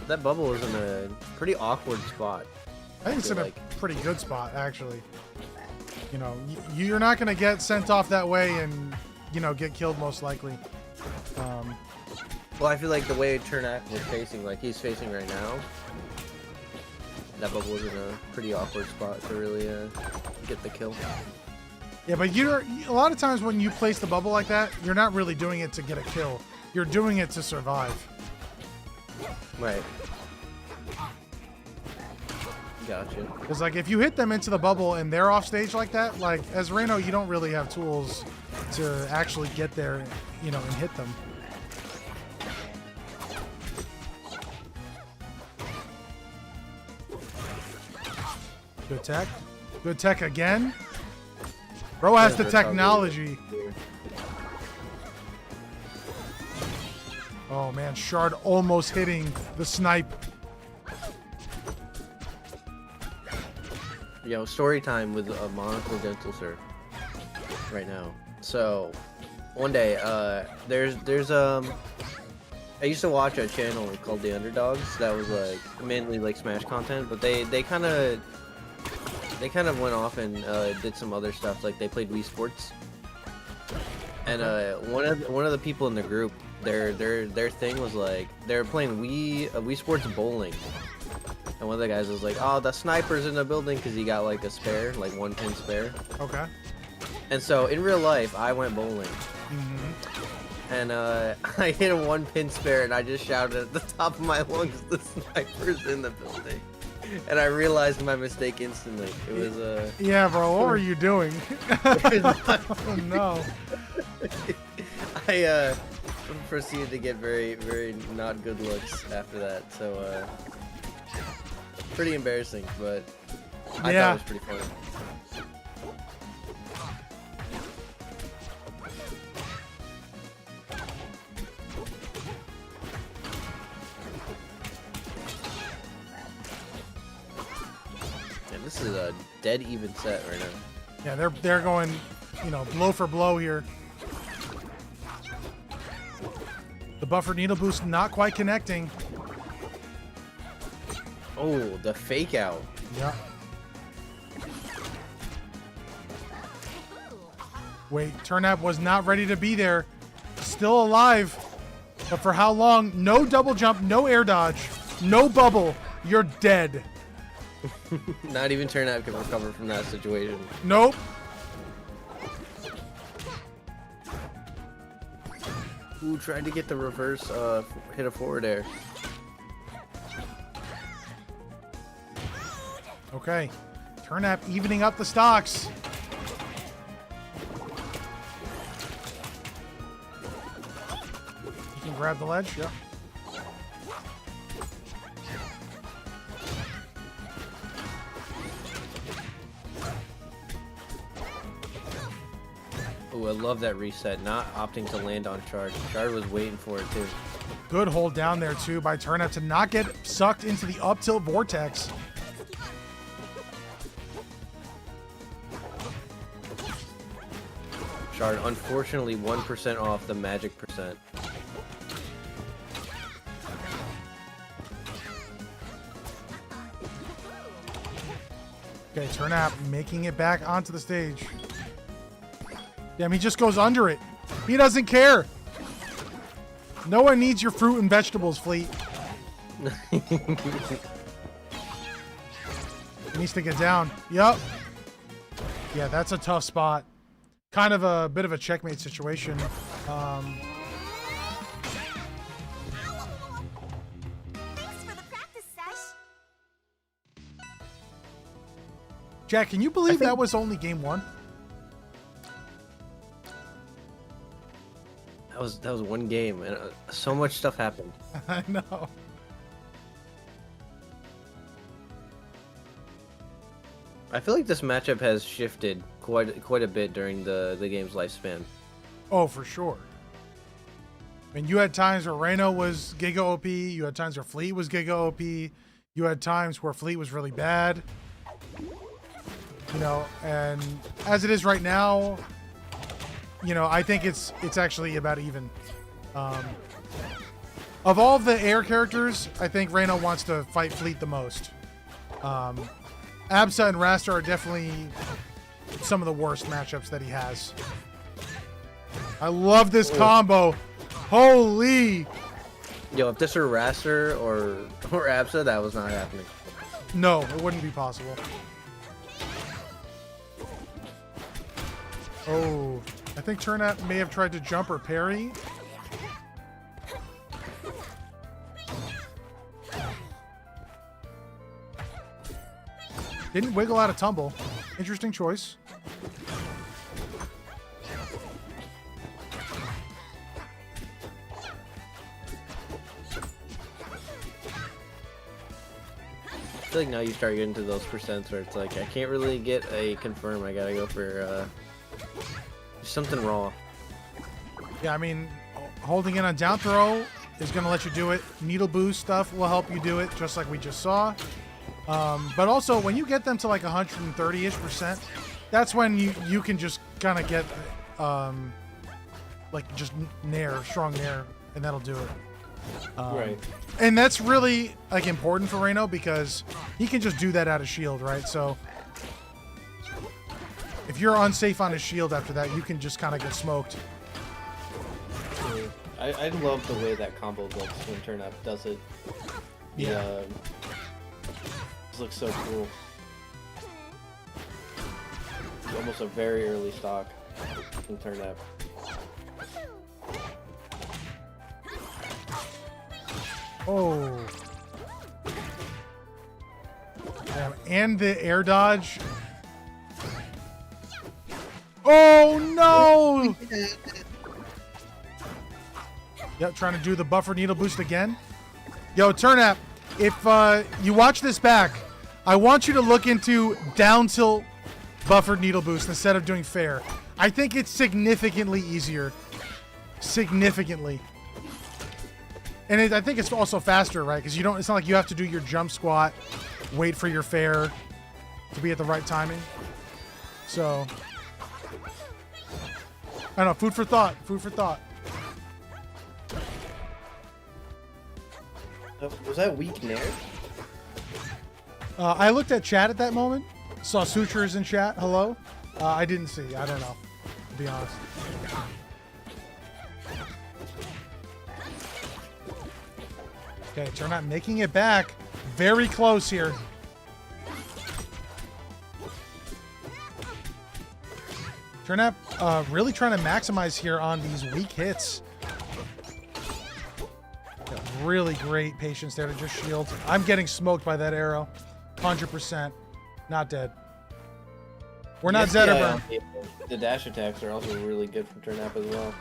that bubble is in a pretty awkward spot. I think it's in like. a pretty good spot, actually. You know, you're not going to get sent off that way and, you know, get killed most likely. Well, I feel like the way Turnap was facing, like he's facing right now, that bubble was in a pretty awkward spot to really get the kill. Yeah, but a lot of times when you place the bubble like that, you're not really doing it to get a kill. You're doing it to survive. Right. Gotcha. Because, like, if you hit them into the bubble and they're off stage like that, like, as Reno, you don't really have tools to actually get there, you know, and hit them. Good tech. Good tech again. Bro has the technology. Oh, man. Shard almost hitting the snipe. Yo, story time with a monocle dental sir right now. So one day, there's I used to watch a channel called The Underdogs that was like mainly like Smash content, but they kind of went off and did some other stuff. Like they played Wii Sports, and one of the people in the group, their thing was like they were playing Wii Sports bowling. And one of the guys was like, "Oh, the sniper's in the building," because he got like a spare, like 1 pin spare. Okay. And so in real life, I went bowling, and I hit a 1 pin spare, and I just shouted at the top of my lungs, "The sniper's in the building!" And I realized my mistake instantly. It was Yeah, bro. What were you doing? Oh, no. I proceeded to get very, very not good looks after that. So pretty embarrassing, but I thought it was pretty funny. And this is a dead even set right now. Yeah, they're going, you know, blow for blow here. The buffer needle boost not quite connecting. Oh, the fake out. Yeah. Wait, Turnap was not ready to be there. Still alive. But for how long? No double jump, no air dodge, no bubble. You're dead. Not even Turnap can recover from that situation. Nope. Ooh, tried to get the reverse hit a forward air. Okay. Turnap evening up the stocks. You can grab the ledge. Yeah. Ooh, I love that reset. Not opting to land on Shard. Shard was waiting for it too. Good hold down there too by Turnap to not get sucked into the up tilt vortex. Shard, unfortunately, 1% off the magic percent. Okay, Turnap making it back onto the stage. Damn, he just goes under it. He doesn't care. No one needs your fruit and vegetables, Fleet. He needs to get down. Yup. Yeah, that's a tough spot. Kind of a bit of a checkmate situation. Thanks for the practice sesh. Jack, can you believe that was only game 1? That was one game, and so much stuff happened. I know. I feel like this matchup has shifted quite a bit during the game's lifespan. Oh, for sure. I mean, you had times where Reno was Giga OP. You had times where Fleet was Giga OP. You had times where Fleet was really bad. You know, and as it is right now, you know, I think it's actually about even. Of all the air characters, I think Reno wants to fight Fleet the most. Absa and Raster are definitely some of the worst matchups that he has. I love this combo. Holy! Yo, if this were Raster or Absa, that was not happening. No, it wouldn't be possible. Oh, I think Turnap may have tried to jump or parry. Didn't wiggle out of tumble. Interesting choice. I feel like now you start getting to those percents where it's like, I can't really get a confirm. I gotta go for something raw. Yeah, I mean, holding in on down throw is going to let you do it. Needle boost stuff will help you do it, just like we just saw. But also, when you get them to like 130-ish%, that's when you can just kind of get like just nair, strong nair, and that'll do it. Right. And that's really like important for Reno because he can just do that out of shield, right? So if you're unsafe on his shield after that, you can just kind of get smoked. I love the way that combo looks when Turnap does it. Yeah. This looks so cool. It's almost a very early stock in Turnap. Oh. Damn, and the air dodge. Oh no! Yep, trying to do the buffer needle boost again. Yo, Turnap, if you watch this back, I want you to look into down tilt buffer needle boost instead of doing fair. I think it's significantly easier. Significantly. And I think it's also faster, right? Because it's not like you have to do your jump squat, wait for your fair to be at the right timing. So, I don't know, food for thought, food for thought. Was that weak nair? I looked at chat at that moment, saw Sutures in chat, hello. I didn't see, I don't know, to be honest. Okay, Turnap making it back. Very close here. Turnap really trying to maximize here on these weak hits. Got really great patience there to just shield. I'm getting smoked by that arrow. 100%. Not dead. We're not dead or burn. The dash attacks are also really good from Turnap as well.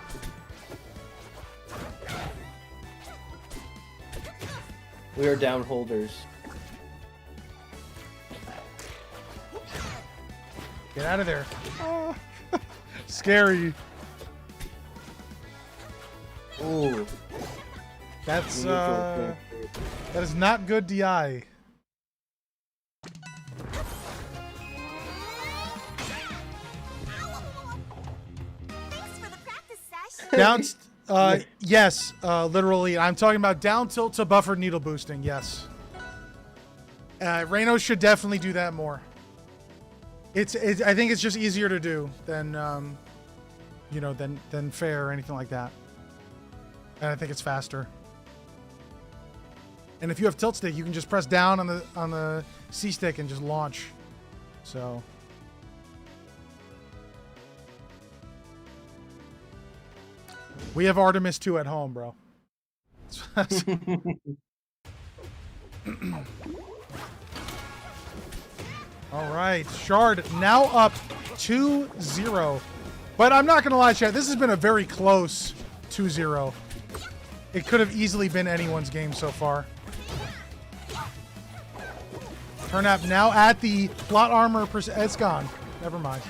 We are down holders. Get out of there. Oh. Scary. Ooh. That's that is not good DI. Thanks for the practice sesh. Down, yes, literally. I'm talking about down tilt to buffer needle boosting. Yes. Reno should definitely do that more. It's I think it's just easier to do than, you know, than fair or anything like that. And I think it's faster. And if you have tilt stick, you can just press down on the C stick and just launch. So. We have Artemis 2 at home, bro. All right, Shard now up 2-0. But I'm not going to lie, chat. This has been a very close 2-0. It could have easily been anyone's game so far. Turnap now at the plot armor. It's gone. Never mind.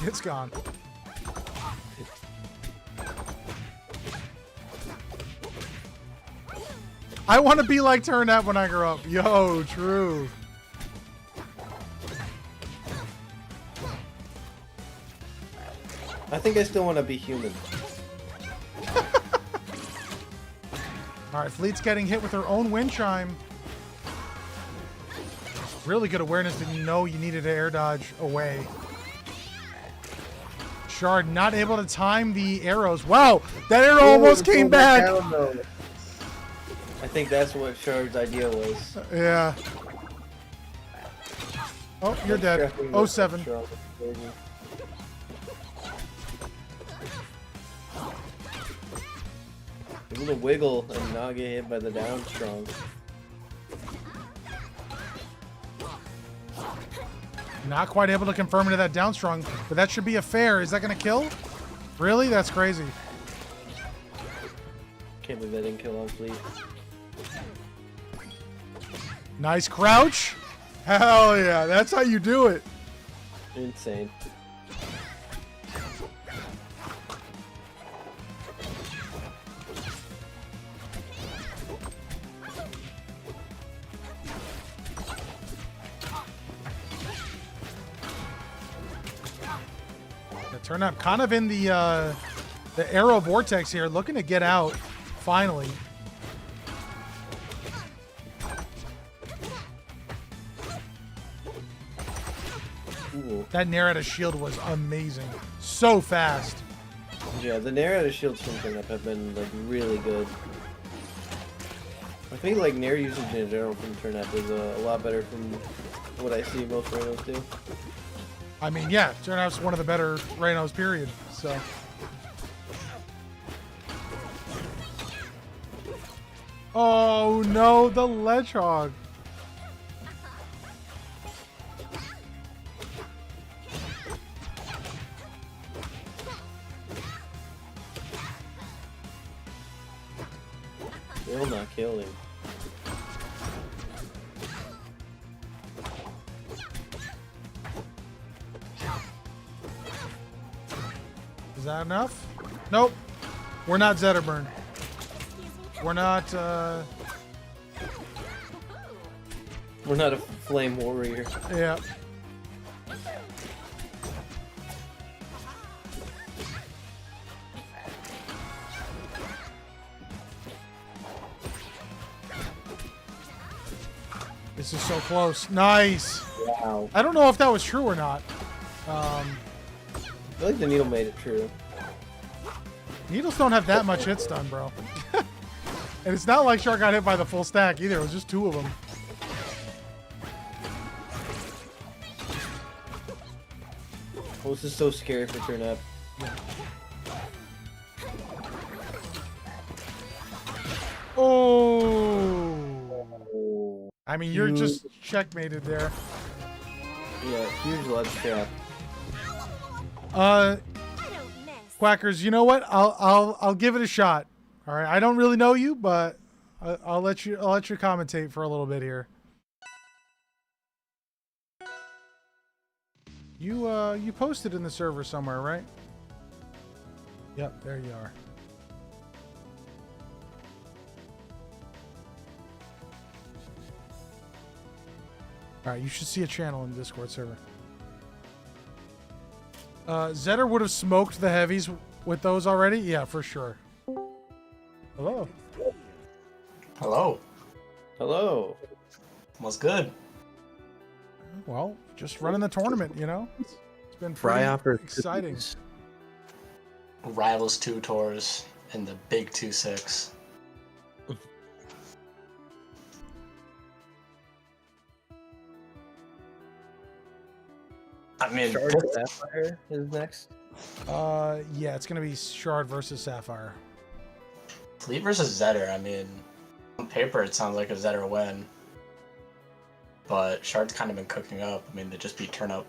It's gone. I want to be like Turnap when I grow up. Yo, true. I think I still want to be human. All right, Fleet's getting hit with her own wind chime. Really good awareness. Didn't know you needed to air dodge away. Shard not able to time the arrows. Wow, that arrow almost came back. I think that's what Shard's idea was. Yeah. Oh, you're dead. 07. Able to wiggle and not get hit by the down strong. Not quite able to confirm into that down strong, but that should be a fair. Is that going to kill? Really? That's crazy. Can't believe that didn't kill on Fleet. Nice crouch. Hell yeah. That's how you do it. Insane. Turnap kind of in the arrow vortex here, looking to get out finally. Ooh. That Nair at a shield was amazing. So fast. Yeah, the Nair out of shields from Turnap have been like really good. I think like Nair usage in general from Turnap is a lot better from what I see most Rhinos do. I mean, yeah, Turnap's one of the better Rhinos, period. So. Oh no, the Ledgehog. Still not killing. Is that enough? Nope. We're not Zetterburn. We're not, We're not a flame warrior. yeah. This is so close. Nice. Wow. I don't know if that was true or not. I feel like the needle made it true. Needles don't have that much hit stun, bro. And it's not like Shark got hit by the full stack either. It was just two of them. Oh, this is so scary for Turnap. Oh. I mean, you're just checkmated there. Yeah, huge ledge trap. I don't miss. Quackers, you know what? I'll give it a shot. All right. I don't really know you, but I'll let you commentate for a little bit here. You posted in the server somewhere, right? Yep, there you are. All right, you should see a channel in the Discord server. Zetter would have smoked the heavies with those already? Yeah, for sure. Hello. Hello. Hello. What's good? Well, just running the tournament, you know? It's been Fry pretty off exciting. Rivals 2 tours in the big 2-6. I mean, Shard Sapphire is next. Yeah, it's gonna be Shard versus Sapphire. Fleet versus Zetter, I mean, on paper it sounds like a Zetter win. But Shard's kind of been cooking up. I mean, they just beat Turnap.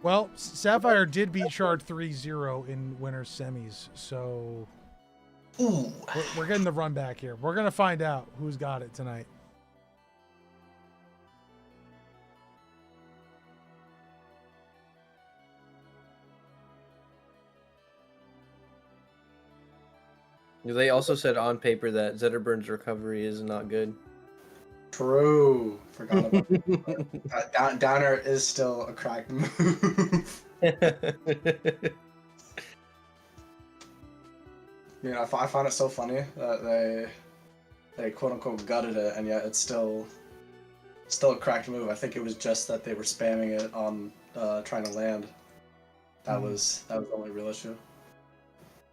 Well, Sapphire did beat Shard 3-0 in winner's semis, so Ooh. we're getting the run back here. We're gonna find out who's got it tonight. They also said on paper that Zetterburn's recovery is not good. True. Forgot about that. Downer is still a cracked move. You know, I find it so funny that they quote unquote gutted it, and yet it's still a cracked move. I think it was just that they were spamming it on trying to land. That was the only real issue.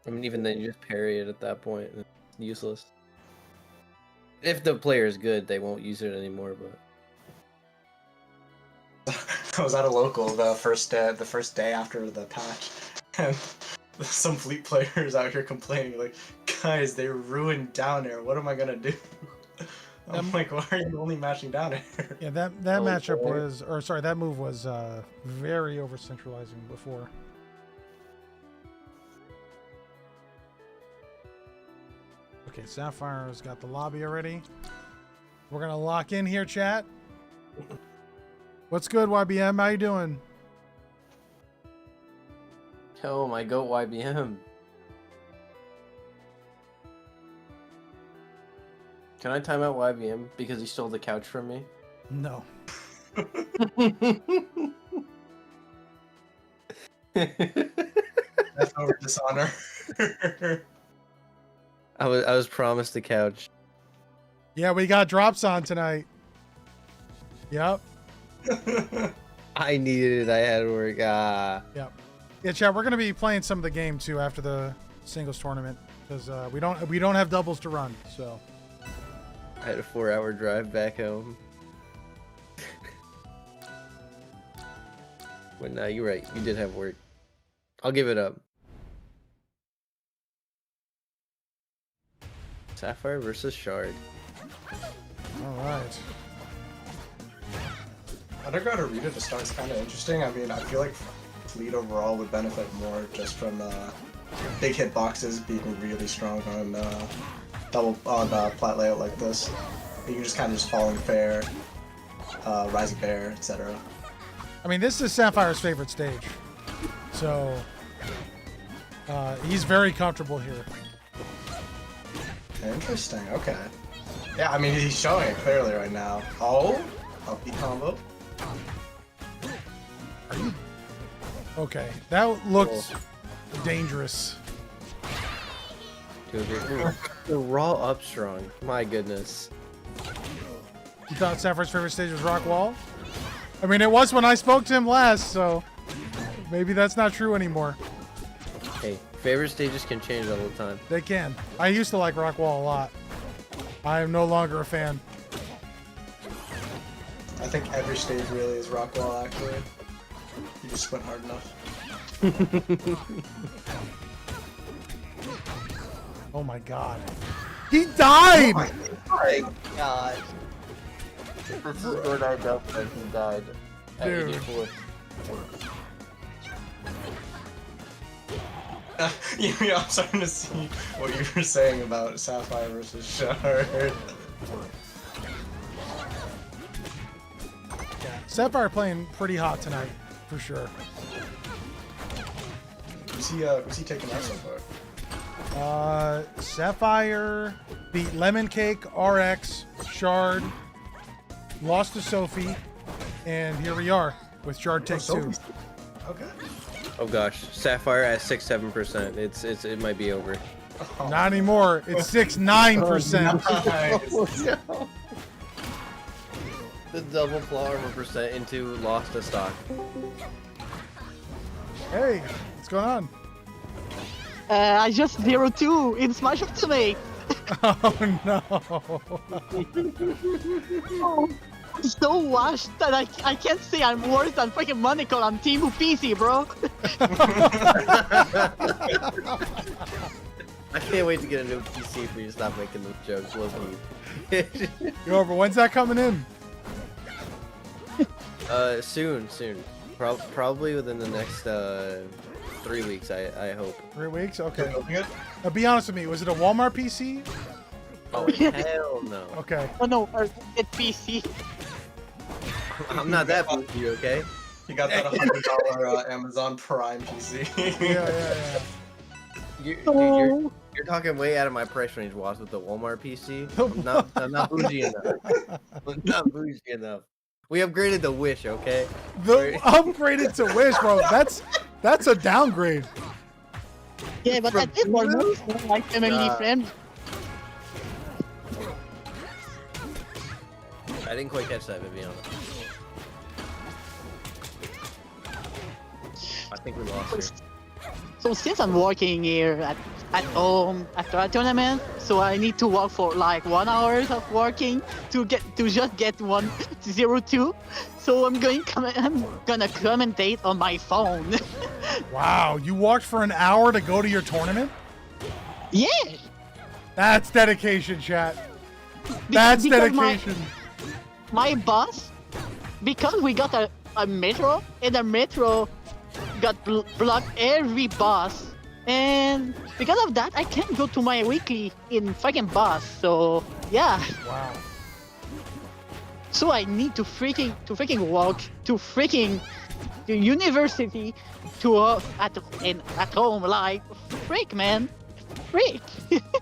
I mean, even then, you just parry it at that point. It's useless. If the player is good, they won't use it anymore. But I was at a local the first day after the patch, and some fleet players out here complaining like, guys, they ruined down air. What am I gonna do? I'm like, why are you only matching down air? Yeah, that matchup was, or sorry, that move was very over centralizing before. Okay, Sapphire's got the lobby already. We're gonna lock in here, chat. What's good, YBM? How you doing? oh my goat YBM. Can I time out YBM because he stole the couch from me? No. That's over dishonor. I was promised the couch. Yeah, we got drops on tonight. Yep. I needed it. I had work. Yep. Yeah, chat. We're gonna be playing some of the game too after the singles tournament because we don't have doubles to run. So I had a 4-hour drive back home. But no, you're right. You did have work. I'll give it up. Sapphire versus Shard. all right. Underground Arena to start is kind of interesting. I mean, I feel like Fleet overall would benefit more just from big hit boxes being really strong on plat layout like this. You can just kind of Falling Fair, Rising Bear, etc. I mean, this is Sapphire's favorite stage, so he's very comfortable here. Interesting. Okay. Yeah, I mean he's showing it clearly right now. Oh, up B combo. Okay, that looks dangerous. Dude, the raw up strong. My goodness. You thought Sapphire's favorite stage was Rock Wall? I mean, it was when I spoke to him last, so maybe that's not true anymore. Hey, favorite stages can change all the time. They can. I used to like Rock Wall a lot. I am no longer a fan. I think every stage really is rock wall actually. You just went hard enough. Oh my god. He died! Oh my god. This is what I dumped and he died. Dude. Yeah, I'm starting to see what you were saying about Sapphire versus Shard. Sapphire playing pretty hot tonight, for sure. Who's he taking out so far? Sapphire beat Lemon Cake, RX, Shard, lost to Sophie, and here we are with Shard Take 2. Okay. Oh gosh, Sapphire at 6-7%. It might be over. Oh. Not anymore. It's 6-9%. Nice. The double claw armor percent into lost to stock. Hey, what's going on? I just 0-2 in Smash Ultimate. Oh no. I'm so washed that I can't say I'm worse than freaking Monaco on Team PC, bro. I can't wait to get a new PC for you to stop making those jokes, Loki. Yo, but when's that coming in? Soon. Probably within the next 3 weeks, I hope. 3 weeks? Okay. Be honest with me, was it a Walmart PC? Oh, hell no. Okay. Oh no, it's PC. I'm not that bougie, okay? You got that $100 Amazon Prime PC. Yeah. Dude, you're talking way out of my price range, Was, with the Walmart PC. I'm not bougie enough. I'm not bougie enough. We upgraded the Wish, okay? The upgraded to Wish, bro. That's a downgrade. Yeah, but I did more moves than like family friend. didn't quite catch that, Viviana. I think we lost her. So since I'm working here at home after a tournament, so I need to work for like 1 hour of working to just get 1-0-2. So I'm gonna commentate on my phone. Wow, you walked for an hour to go to your tournament? Yeah. That's dedication, chat. That's Because dedication. My bus, because we got a metro, and the metro got blocked every bus, and because of that, I can't go to my weekly in fucking bus. So yeah. Wow. So I need to freaking walk to freaking the university to at home. Like freak, man, freak.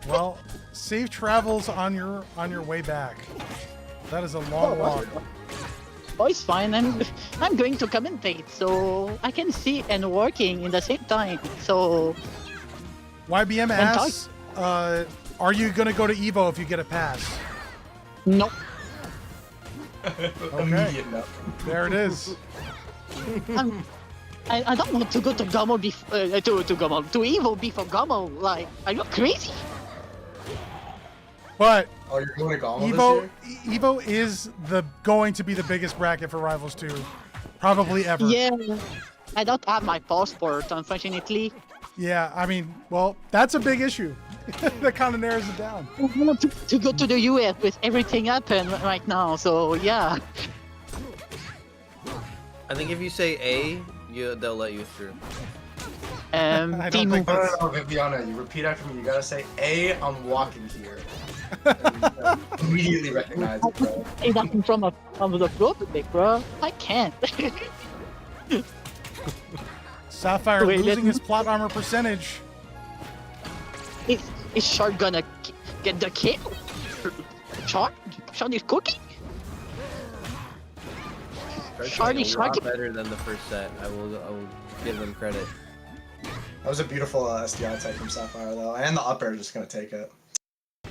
Well, safe travels on your way back. That is a long walk. Oh, it's fine. I'm going to commentate, so I can see and working in the same time. So YBM asks, are you gonna go to Evo if you get a pass? no. Okay. Immediate no. There it is. I don't want to go to Gamo to Evo before Gamo. Like, are you crazy? But Oh, you're going to Gauntlet Evo this year? Evo is going to be the biggest bracket for Rivals 2, probably ever. Yeah. I don't have my passport, unfortunately. Yeah, I mean, well, that's a big issue. That kind of narrows it down. I want to go to the US with everything happen right now. So yeah. I think if you say A, they'll let you through. I don't Team think No, that's... no, no, Viviana, you repeat after me. You gotta say, A, I'm walking here. And, immediately recognize it, bro. Hey, that's from the Republic, bro. I can't. Sapphire Wait, losing let me- his plot armor percentage. Is Shard gonna get the kill? Shard is cooking? Charlie Shardy, a lot Shardy. better than the first set. I will give them credit. That was a beautiful SDI type from Sapphire, though. And the up air is just gonna take it.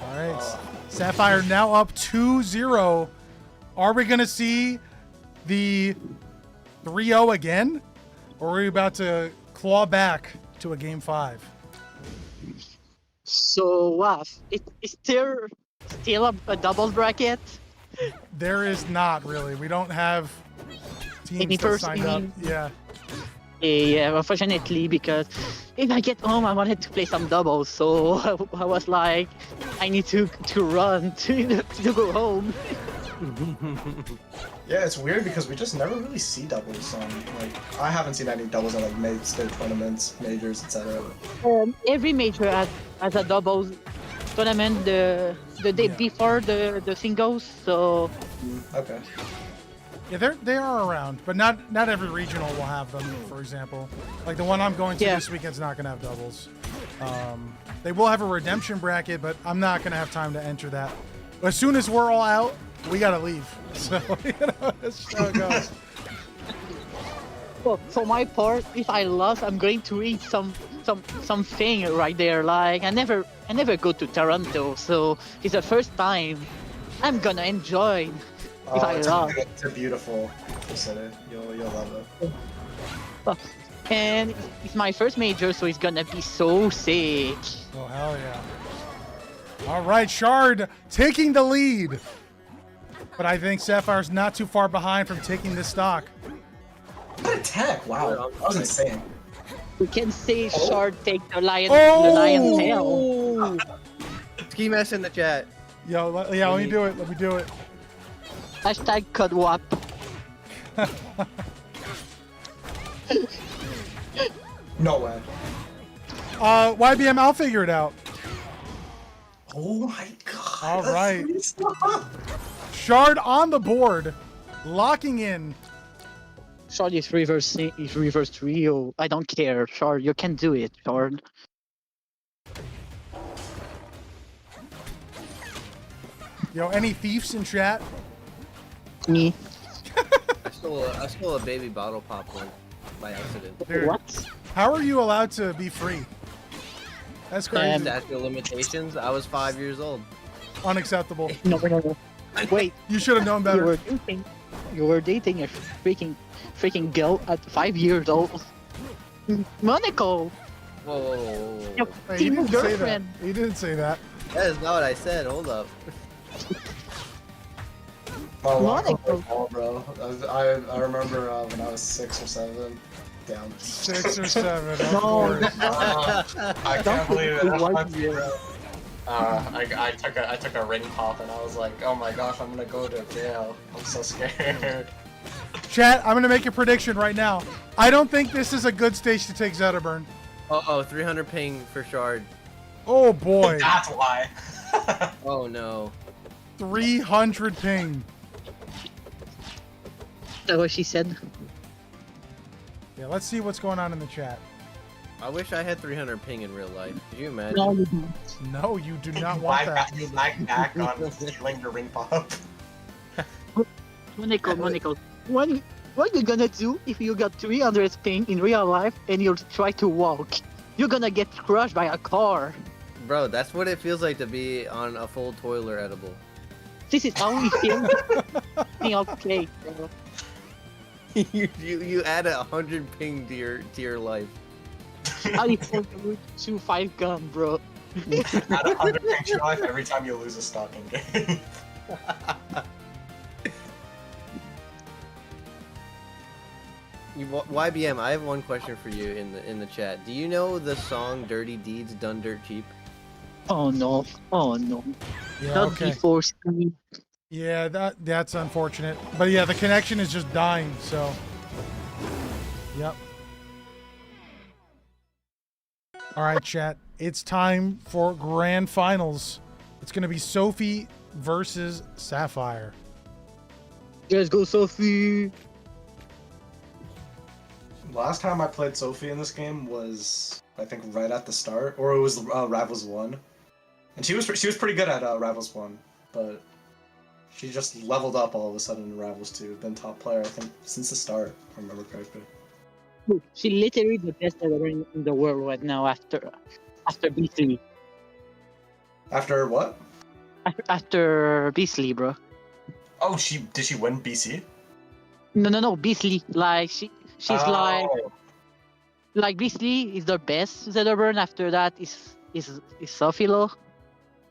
All right, Sapphire now up 2-0. Are we gonna see the 3-0 again, or are we about to claw back to a game 5? So what? It's still a double bracket. There is not really. We don't have teams Any that signed up. person- Yeah. Yeah, unfortunately, because if I get home, I wanted to play some doubles. So I was like, I need to run to go home. Yeah, it's weird because we just never really see doubles on, like, I haven't seen any doubles at, like, state tournaments, majors, etc. Every major has a doubles tournament the day before the singles. So Okay. Yeah, they are around, but not every regional will have them. For example, like the one I'm going to Yeah. this weekend's not going to have doubles. They will have a redemption bracket, but I'm not going to have time to enter that. As soon as we're all out, we got to leave. So that's how it goes. well, for my part, if I lost, I'm going to eat something right there. Like I never go to Toronto, so it's the first time. I'm gonna enjoy. If I lost. It's a beautiful city. You'll love it. And it's my first major, so it's gonna be so sick. Oh hell yeah! All right, Shard taking the lead, but I think Sapphire's not too far behind from taking this stock. What a tech! Wow, that was insane. We can say Shard take the lion tail. Oh! Ski mess in the chat. Yo, let me do it. Let me do it. Hashtag Cudwap. No way. YBM, I'll figure it out. Oh my god. All that's right. really stuff. Shard on the board, locking in. Shard is reverse trio. I don't care. Shard, you can do it, Shard. Yo, any thieves in chat? Me. I stole a baby bottle popcorn by accident. Dude, What? how are you allowed to be free? That's crazy. Statute of limitations. I was 5 years old. Unacceptable. No. Wait, You should have known you better. were dating a freaking girl at 5 years old. Monaco, Whoa. your Hey, he teen didn't say that. girlfriend. He didn't say that. That is not what I said. Hold up. My alarm Monaco. clock call, bro. I remember when I was 6 or 7. Damn. 6 or 7, of No, course. I can't believe it. Don't That's do my bro. I took a ring pop and I was like, oh my gosh, I'm gonna go to jail. I'm so scared. Chat, I'm gonna make a prediction right now. I don't think this is a good stage to take Zetterburn. Uh-oh, 300 ping for Shard. Oh boy, That's why. Oh no. 300 ping. That's what she said. Yeah, let's see what's going on in the chat. I wish I had 300 ping in real life. Could you imagine? No, you don't. No, you do not want that. You lag back on stealing your ring pop. Monaco. What you gonna do if you got 300 ping in real life and you try to walk? You're gonna get crushed by a car. Bro, that's what it feels like to be on a full toiler edible. This is how we feel. Okay, bro. you add 100 ping to your life. How you feel to 5 gun, bro. Add 100 ping to your life every time you lose a stalking game. YBM, I have one question for you in the chat. Do you know the song "Dirty Deeds Done Dirt Cheap"? Oh no. Yeah, Not okay. before Steve. Yeah, that's unfortunate. But yeah, the connection is just dying, so. Yep. All right, chat. It's time for grand finals. It's going to be Sophie versus Sapphire. Let's go, Sophie. Last time I played Sophie in this game was, I think, right at the start, or it was Rivals 1. And she was pretty good at Rivals 1, but she just leveled up all of a sudden in Rivals 2. Been top player, I think, since the start, if I remember correctly. She literally the best ever in the world right now after Beasley. After what? After Beasley, bro. Oh, did she win BC? No, Beasley. Like she's Oh. like Beasley is the best Zetterburn. After that is Sophilo,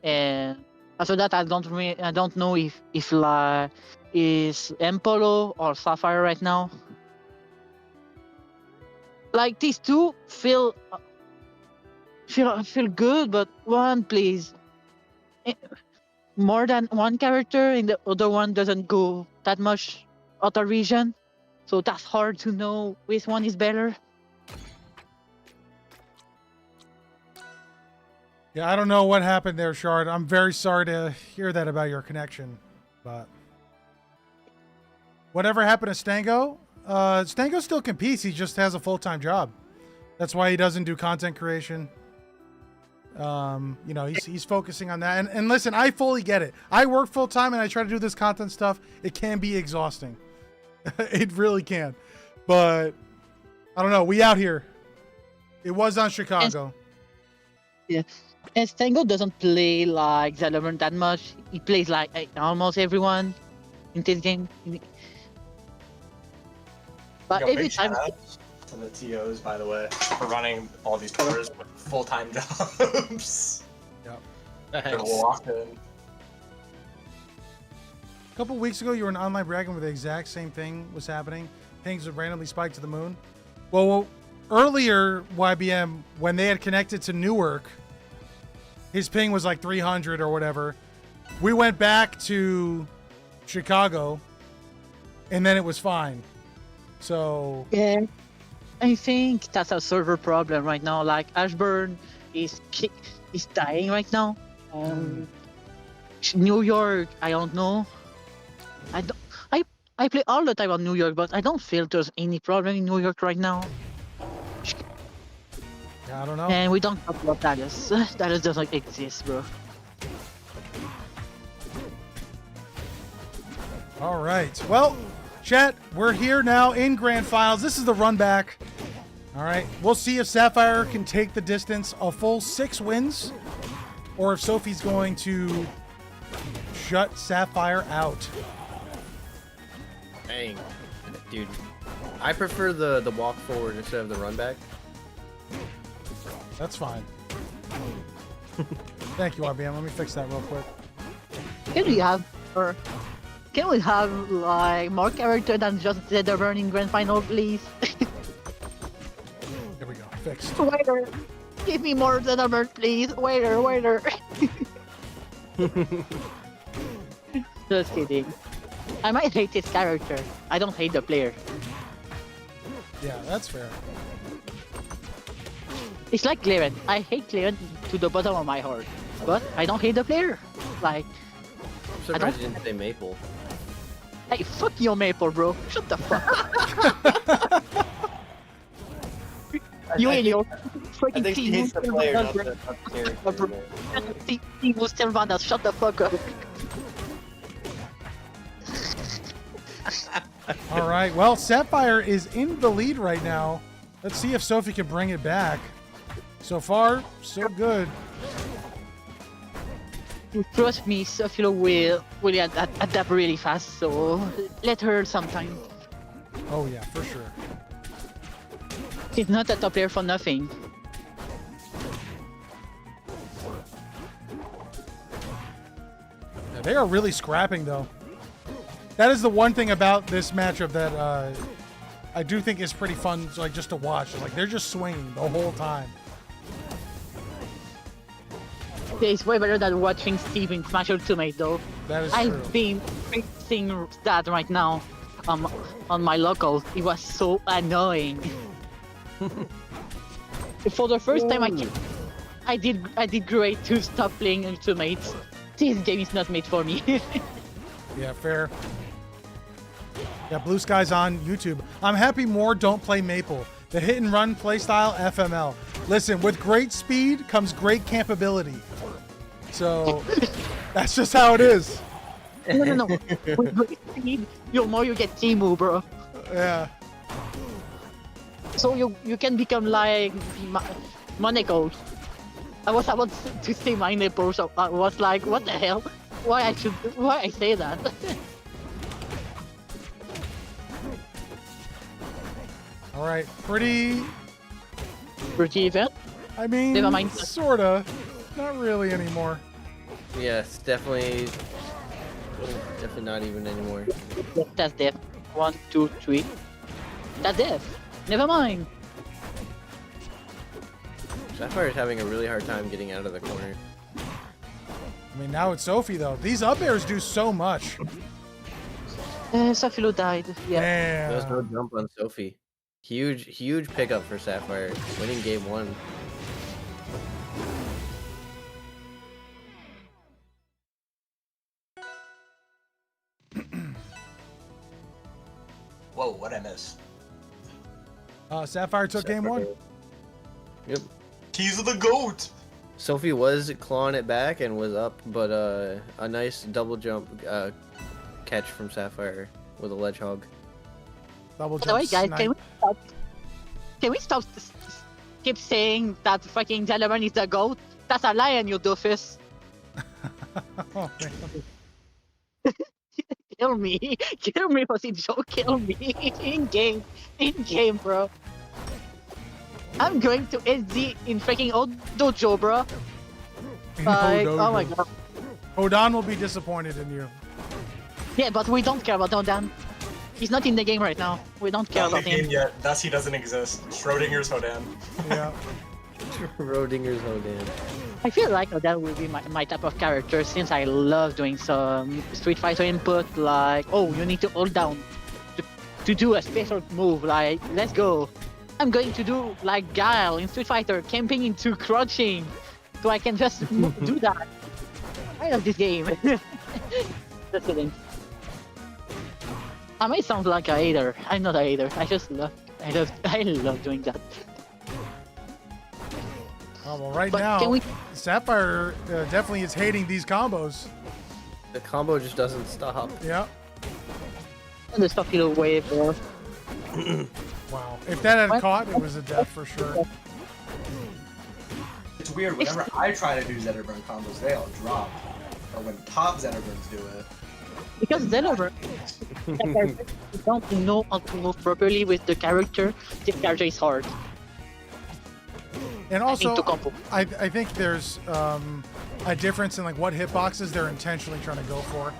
and after that I don't know if like is Empolo or Sapphire right now. Like these two feel good, but one plays more than one character, and the other one doesn't go that much other region. So that's hard to know which one is better. Yeah, I don't know what happened there, Shard. I'm very sorry to hear that about your connection, but whatever happened to Stango? Stango still competes. He just has a full-time job. That's why he doesn't do content creation. You know, he's focusing on that. And listen, I fully get it. I work full-time and I try to do this content stuff. It can be exhausting. It really can. But I don't know. We out here. It was on Chicago. Yeah. And Stango doesn't play like Zetterburn that much. He plays like almost everyone in this game. But Yo, every big time, shout-outs to the TOs, by the way, for running all these tours with full-time jobs. Yep. They're locked in. A couple weeks ago, you were in online bragging where the exact same thing was happening. Pings would randomly spike to the moon. Well, earlier, YBM, when they had connected to Newark, his ping was like 300 or whatever. We went back to Chicago, and then it was fine. So yeah, I think that's a server problem right now. Like Ashburn is dying right now. New York, I don't know. I play all the time on New York, but I don't feel there's any problem in New York right now. I don't know. And we don't talk about Dallas. Dallas doesn't exist, bro. All right. Well, chat, we're here now in grand finals. This is the run back. All right. We'll see if Sapphire can take the distance, a full 6 wins, or if Sophie's going to shut Sapphire out. Dang. Dude. I prefer the walk forward instead of the run back. That's fine. Thank you, RBM. Let me fix that real quick. Can we have like more character than just the Burning Grand Final, please? There we go. Fixed. Waiter, give me more than a bird, please. Waiter. Just kidding. I might hate this character. I don't hate the player. Yeah, that's fair. It's like Clarence. I hate Clarence to the bottom of my heart, but I don't hate the player. Like, I'm surprised you didn't say Maple. hey, fuck your Maple, bro. Shut the fuck up. You and your I freaking think he team. hates the player, not the character. Team will still run us. Shut the fuck up. All right. Well, Sapphire is in the lead right now. Let's see if Sophie can bring it back. So far, so good. Trust me, Sophilo will adapt really fast, so let her some time. Oh yeah, for sure. She's not a top player for nothing. Yeah, they are really scrapping though. That is the one thing about this matchup that I do think is pretty fun, like just to watch. Like they're just swinging the whole time. It's way better than watching Steven smash Ultimate though. That is true. I've been fixing that right now on my locals. It was so annoying. For the first time I did great to stop playing Ultimates. This game is not made for me. Yeah, fair. Yeah, Blue Sky's on YouTube. I'm happy more don't play Maple. The hit and run playstyle FML. Listen, with great speed comes great campability. So that's just how it is. No. With great speed, the more you get Timu, bro. Yeah. So you can become like Monaco. I was about to say my nipple, so I was like, what the hell? Why I say that? All right, pretty even? I mean, Never mind. sorta. Not really anymore. Yes, definitely not even anymore. That's death. 1, 2, 3. That's death. Never mind. Sapphire is having a really hard time getting out of the corner. I mean, now it's Sophie, though. These up airs do so much. Sophilo died. Yeah. There's no Damn. jump on Sophie. Huge pickup for Sapphire, winning game 1. Whoa, what'd I miss? Sapphire took game 1. Yep. Keys of the GOAT! Sophie was clawing it back and was up, but a nice double jump catch from Sapphire with a ledge hog. Double By the way, jump guys, snipe. can we stop keep saying that fucking Jalaman is the GOAT? That's a lion, you doofus. Oh, man. Kill me for the joke, kill me. In game, bro. I'm going to SD in freaking old dojo, bro. Like, No, oh my god. Hodan will be disappointed in you. Yeah, but we don't care about Hodan. He's not in the game right now. We don't care Not in about the game him. yet, thus he doesn't exist. Schrodinger's Hodan. Yeah. Rodinger's Hodan. I feel like that will be my type of character since I love doing some Street Fighter input, like, oh, you need to hold down to do a special move, like, let's go. I'm going to do like Guile in Street Fighter, camping into crouching, so I can just do that. I love this game. Just kidding. I might sound like a hater. I'm not a hater. I love doing that. Oh, well, right But now, can we- Sapphire definitely is hating these combos. The combo just doesn't stop. Yeah. And the Sophilo wave, bro. Wow. If that had What? caught, it was a death for sure. It's weird, whenever I try to do Zetterburn combos, they all drop. or when top Xenoverns do it. Because Xenover, you don't know how to move properly with the character. This character is hard. And also, to combo. I think there's a difference in like what hitboxes they're intentionally trying to go for.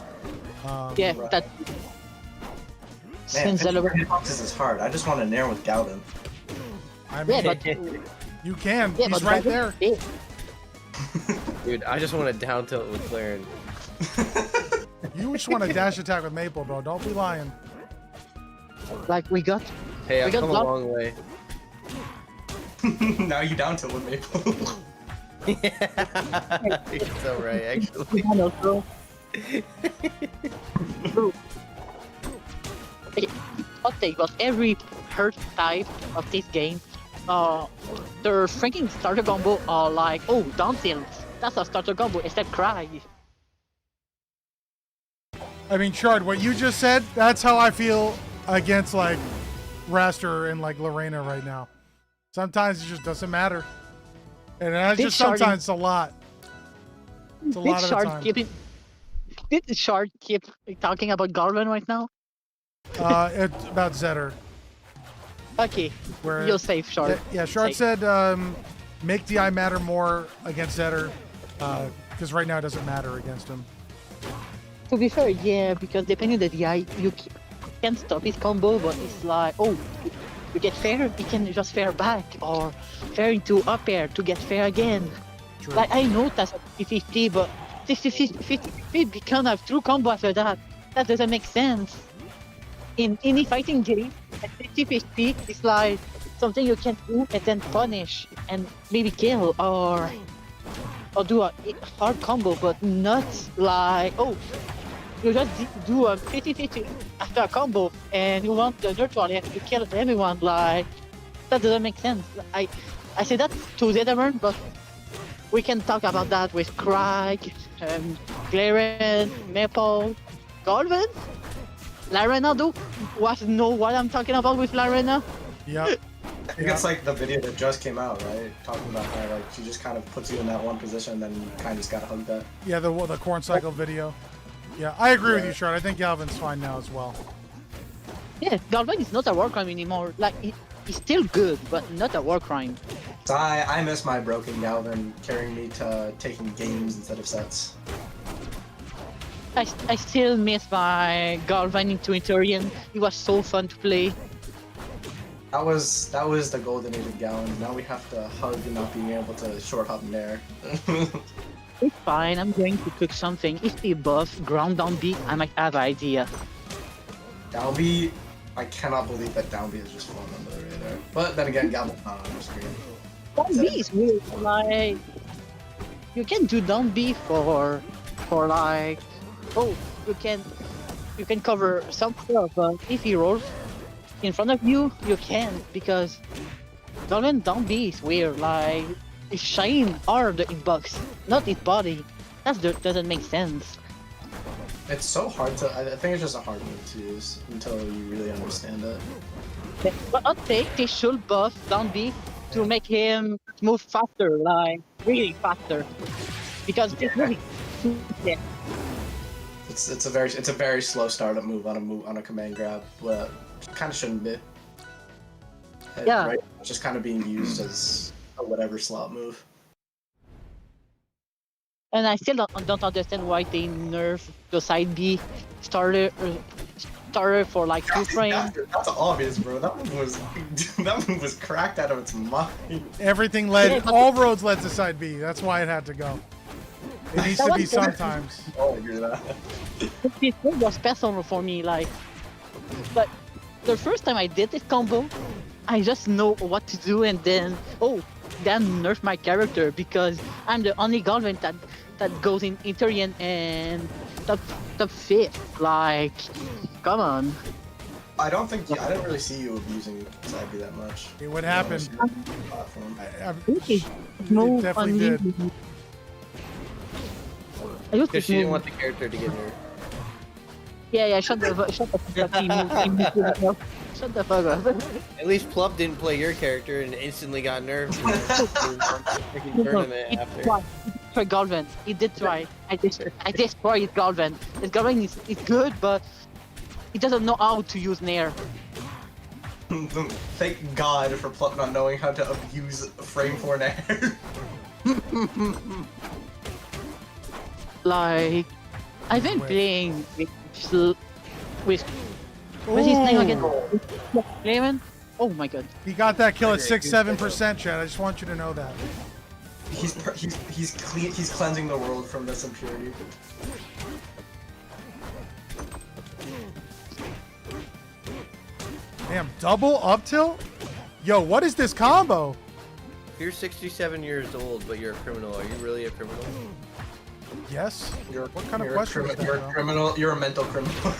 Yeah, Right. that. Man, Since Xenover, this is hard. I just want to nair with Galvin. I mean, yeah, but you can. yeah, He's but right Galvin- there. yeah. Dude, I just want to down tilt with Claren. You just want to dash attack with Maple, bro. Don't be lying. Like we got. Hey, We I've got come a blocked. long way. Now you down tilt with Maple. Yeah, you're so right, actually. I know, bro. Bro. Okay, hot take, but every hurt type of this game, their freaking starter combo are like, oh, down tilt. That's a starter combo, except cry. I mean, Shard, what you just said, that's how I feel against like Raster and like Lorena right now. Sometimes it just doesn't matter. And that's This just Shard sometimes a lot. It's a lot of the time. Did Shard keep talking about Garvin right now? It's about Zetter. Okay, Where you're safe, Shard. Yeah, Shard Safe. said make DI matter more against Zetter. Because right now it doesn't matter against him. To be fair, yeah, because depending on the DI, you can stop his combo, but it's like, oh, you get fair, he can just fair back, or fair into up air to get fair again. True. Like, I know that's a 50-50, but 50-50 become a true combo after that. That doesn't make sense. In any fighting game, at 50-50, it's like something you can do and then punish, and maybe kill, or do a hard combo, but not like, oh, you just do a 50-50 after a combo and you want the neutral and you kill everyone. Like, that doesn't make sense. I say that to Zedamern, but we can talk about that with Craig, Claren, Maple, Golden, Larena. Do you know what I'm talking about with Larena? Yep. I think it's like the video that just came out, right? Talking about how like she just kind of puts you in that one position, then you kind of just gotta hug that. Yeah, the corn cycle video. Yeah, I agree with you, Shard. I think Galvin's fine now as well. Yeah, Galvin is not a war crime anymore. Like, he's still good, but not a war crime. So I miss my broken Galvin carrying me to taking games instead of sets. I still miss my Galvin into Interion. It was so fun to play. That was the golden age of Gallon. Now we have to hug and not being able to short hop in there. It's fine, I'm going to cook something. If they buff ground down B, I might have an idea. Downbeat, I cannot believe that Downbeat is just falling under the radar. But then again, Galvin's not on the screen. Down B is weird. Like, you can do down B for like, oh, you can cover some stuff, but if he rolls in front of you, you can't, because Galvin down B is weird. Like, his shine are the inbox, not his body. That doesn't make sense. It's so hard to. I think it's just a hard move to use until you really understand it. But I'd say they should buff down B to make him move faster, like really faster, because it's really yeah. It's a very slow startup move on a command grab, but kind of shouldn't be. Yeah. Right. It's just kind of being used as a whatever slot move. And I still don't understand why they nerf the side B starter for like 2 frames. That's obvious, bro. That move was cracked out of its mind. Everything led, Yeah, but- all roads led to side B. That's why it had to go. It needs to be sometimes. Oh, I agree with that. This move was personal for me, like, but the first time I did this combo, I just know what to do, and then nerf my character because I'm the only Galvin that goes in Interion and top 5th. Like, come on. I didn't really see you abusing side B that much. It would happen. Platform. It No, definitely did. I used Because to she didn't move. want the character to get nerfed. Yeah, shut the fuck up. Shut the fuck up. At least Plup didn't play your character and instantly got nerfed in the freaking tournament after. try Galvan. He did try. I destroyed Galvan. His Galvan is good, but he doesn't know how to use Nair. Thank God for Plup not knowing how to abuse frame for Nair. Like, I've been playing with what's his name again? Clayman? Oh my god. He got that kill at 6-7%, Chad. I just want you to know that. He's cleansing the world from this impurity. Damn, double up tilt? Yo, what is this combo? If you're 67 years old, but you're a criminal, are you really a criminal? Yes. What kind of You're question is that, You're a bro? criminal. You're a mental criminal.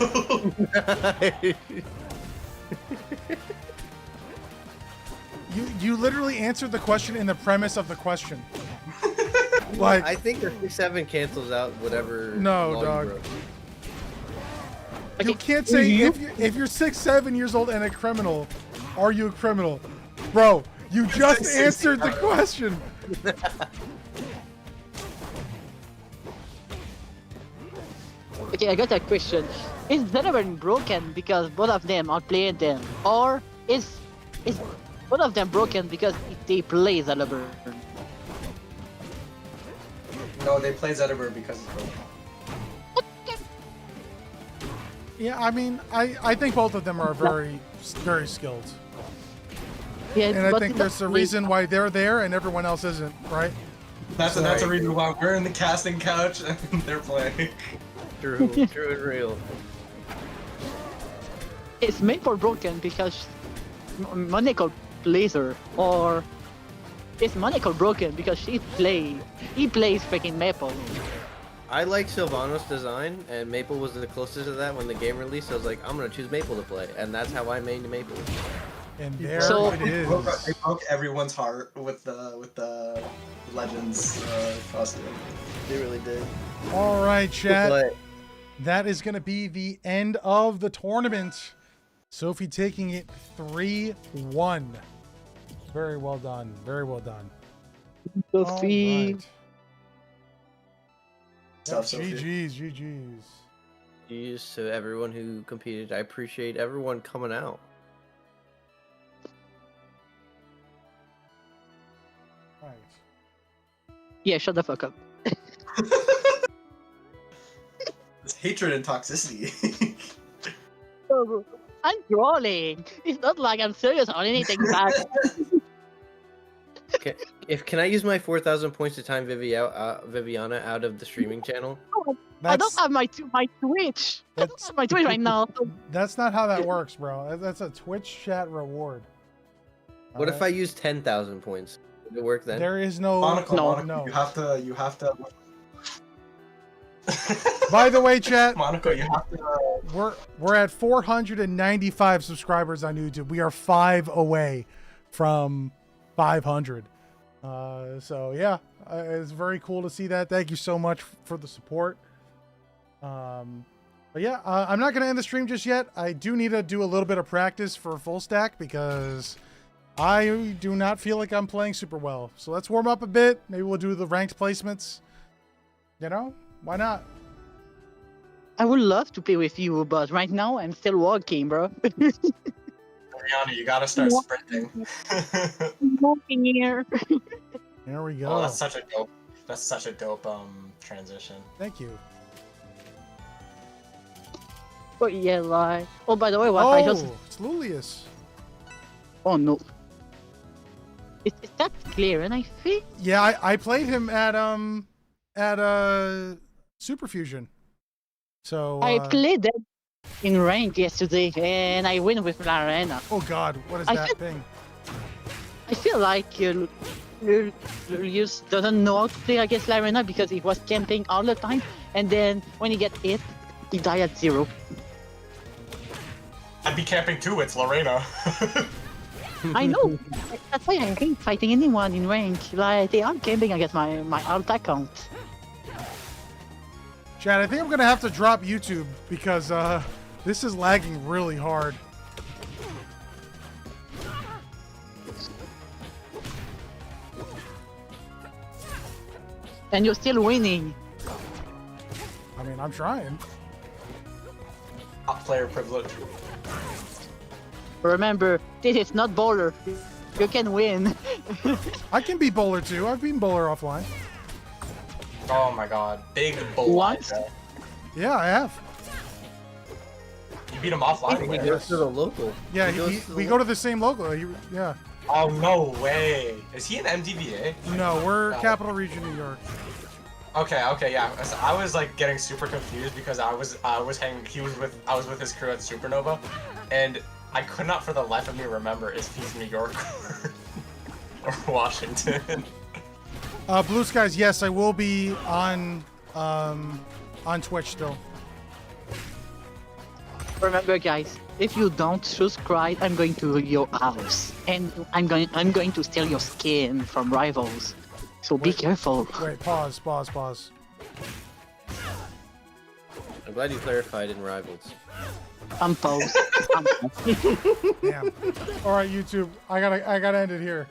You literally answered the question in the premise of the question. Like, I think the 6-7 cancels out whatever. No, law you dog. broke. you can't say if you're 6-7 years old and a criminal, are you a criminal? Bro, you just answered the question. Okay, I got a question. Is Watherum broken because both of them are playing them, or is both of them broken because they play Watherum? No, they play Zetterberg because it's broken. Yeah, I mean, I think both of them are very skilled. Yeah, And I but think there's a reason why they're there and everyone else isn't, right? That's a reason why we're in the casting couch and they're playing. True and real. Is Maple broken because Monaco plays her, or is Monaco broken because he plays freaking Maple? I like Sylvanos' design, and Maple was the closest to that when the game released. I was like, I'm gonna choose Maple to play, and that's how I made Maple. And there So- it is. They broke everyone's heart with the Legends costume. They really did. All right, chat. But That is going to be the end of the tournament. Sophie taking it 3-1. Very well done. Very well done. Sophie. All right. Stuff, Sophie. GG's. Jeez, to everyone who competed, I appreciate everyone coming out. Right. Yeah, shut the fuck up. It's hatred and toxicity. I'm trolling. It's not like I'm serious on anything bad. Can I use my 4,000 points to time Viviana out of the streaming channel? I don't have my Twitch. I don't have my Twitch right now. That's not how that works, bro. That's a Twitch chat reward. What if I use 10,000 points? Would it work then? There is no... Monaco, no. you have to. By the way, chat, Monaco, you have to. we're at 495 subscribers on YouTube. We are 5 away from 500. So yeah, it's very cool to see that. Thank you so much for the support. But yeah, I'm not gonna end the stream just yet. I do need to do a little bit of practice for full stack because I do not feel like I'm playing super well. So let's warm up a bit. Maybe we'll do the ranked placements. You know, why not? I would love to play with you, but right now I'm still walking, bro. Rihanna, you gotta start sprinting. Walking here. There we go. Oh, that's such a dope transition. Thank you. Oh yeah, like. Oh, by the way, what I just. it's Lulius. Oh no. Is that clear? And I think. Yeah, I played him at Super Fusion. So I played that in rank yesterday, and I win with La Arena. Oh God, what is that thing? I feel like Lulius doesn't know how to play against La Arena because he was camping all the time, and then when he gets hit, he died at 0. I'd be camping too. It's Lorena. I know. That's why I hate fighting anyone in rank. Like they are camping against my alt account. Chad, I think I'm gonna have to drop YouTube because this is lagging really hard. And you're still winning. I mean, I'm trying. Top player privilege. Remember, this is not bowler. You can win. I can beat Bowler too. I've beaten Bowler offline. Oh my god. Big bull. What? Yeah, I have. You beat him offline? He goes to the local. Yeah, He goes to the we go to the same local. Yeah. Oh, no way. Is he an MDVA? No, we're Capital Region, New York. Okay, yeah. So I was like getting super confused because I was with his crew at Supernova, and I could not for the life of me remember if he's New York or Washington. Blue Skies, yes, I will be on Twitch still. Remember, guys, if you don't subscribe, I'm going to your house, and I'm going to steal your skin from rivals. So be careful. Wait, pause. I'm glad you clarified in Rivals. I'm post. Damn. All right, YouTube, I gotta end it here.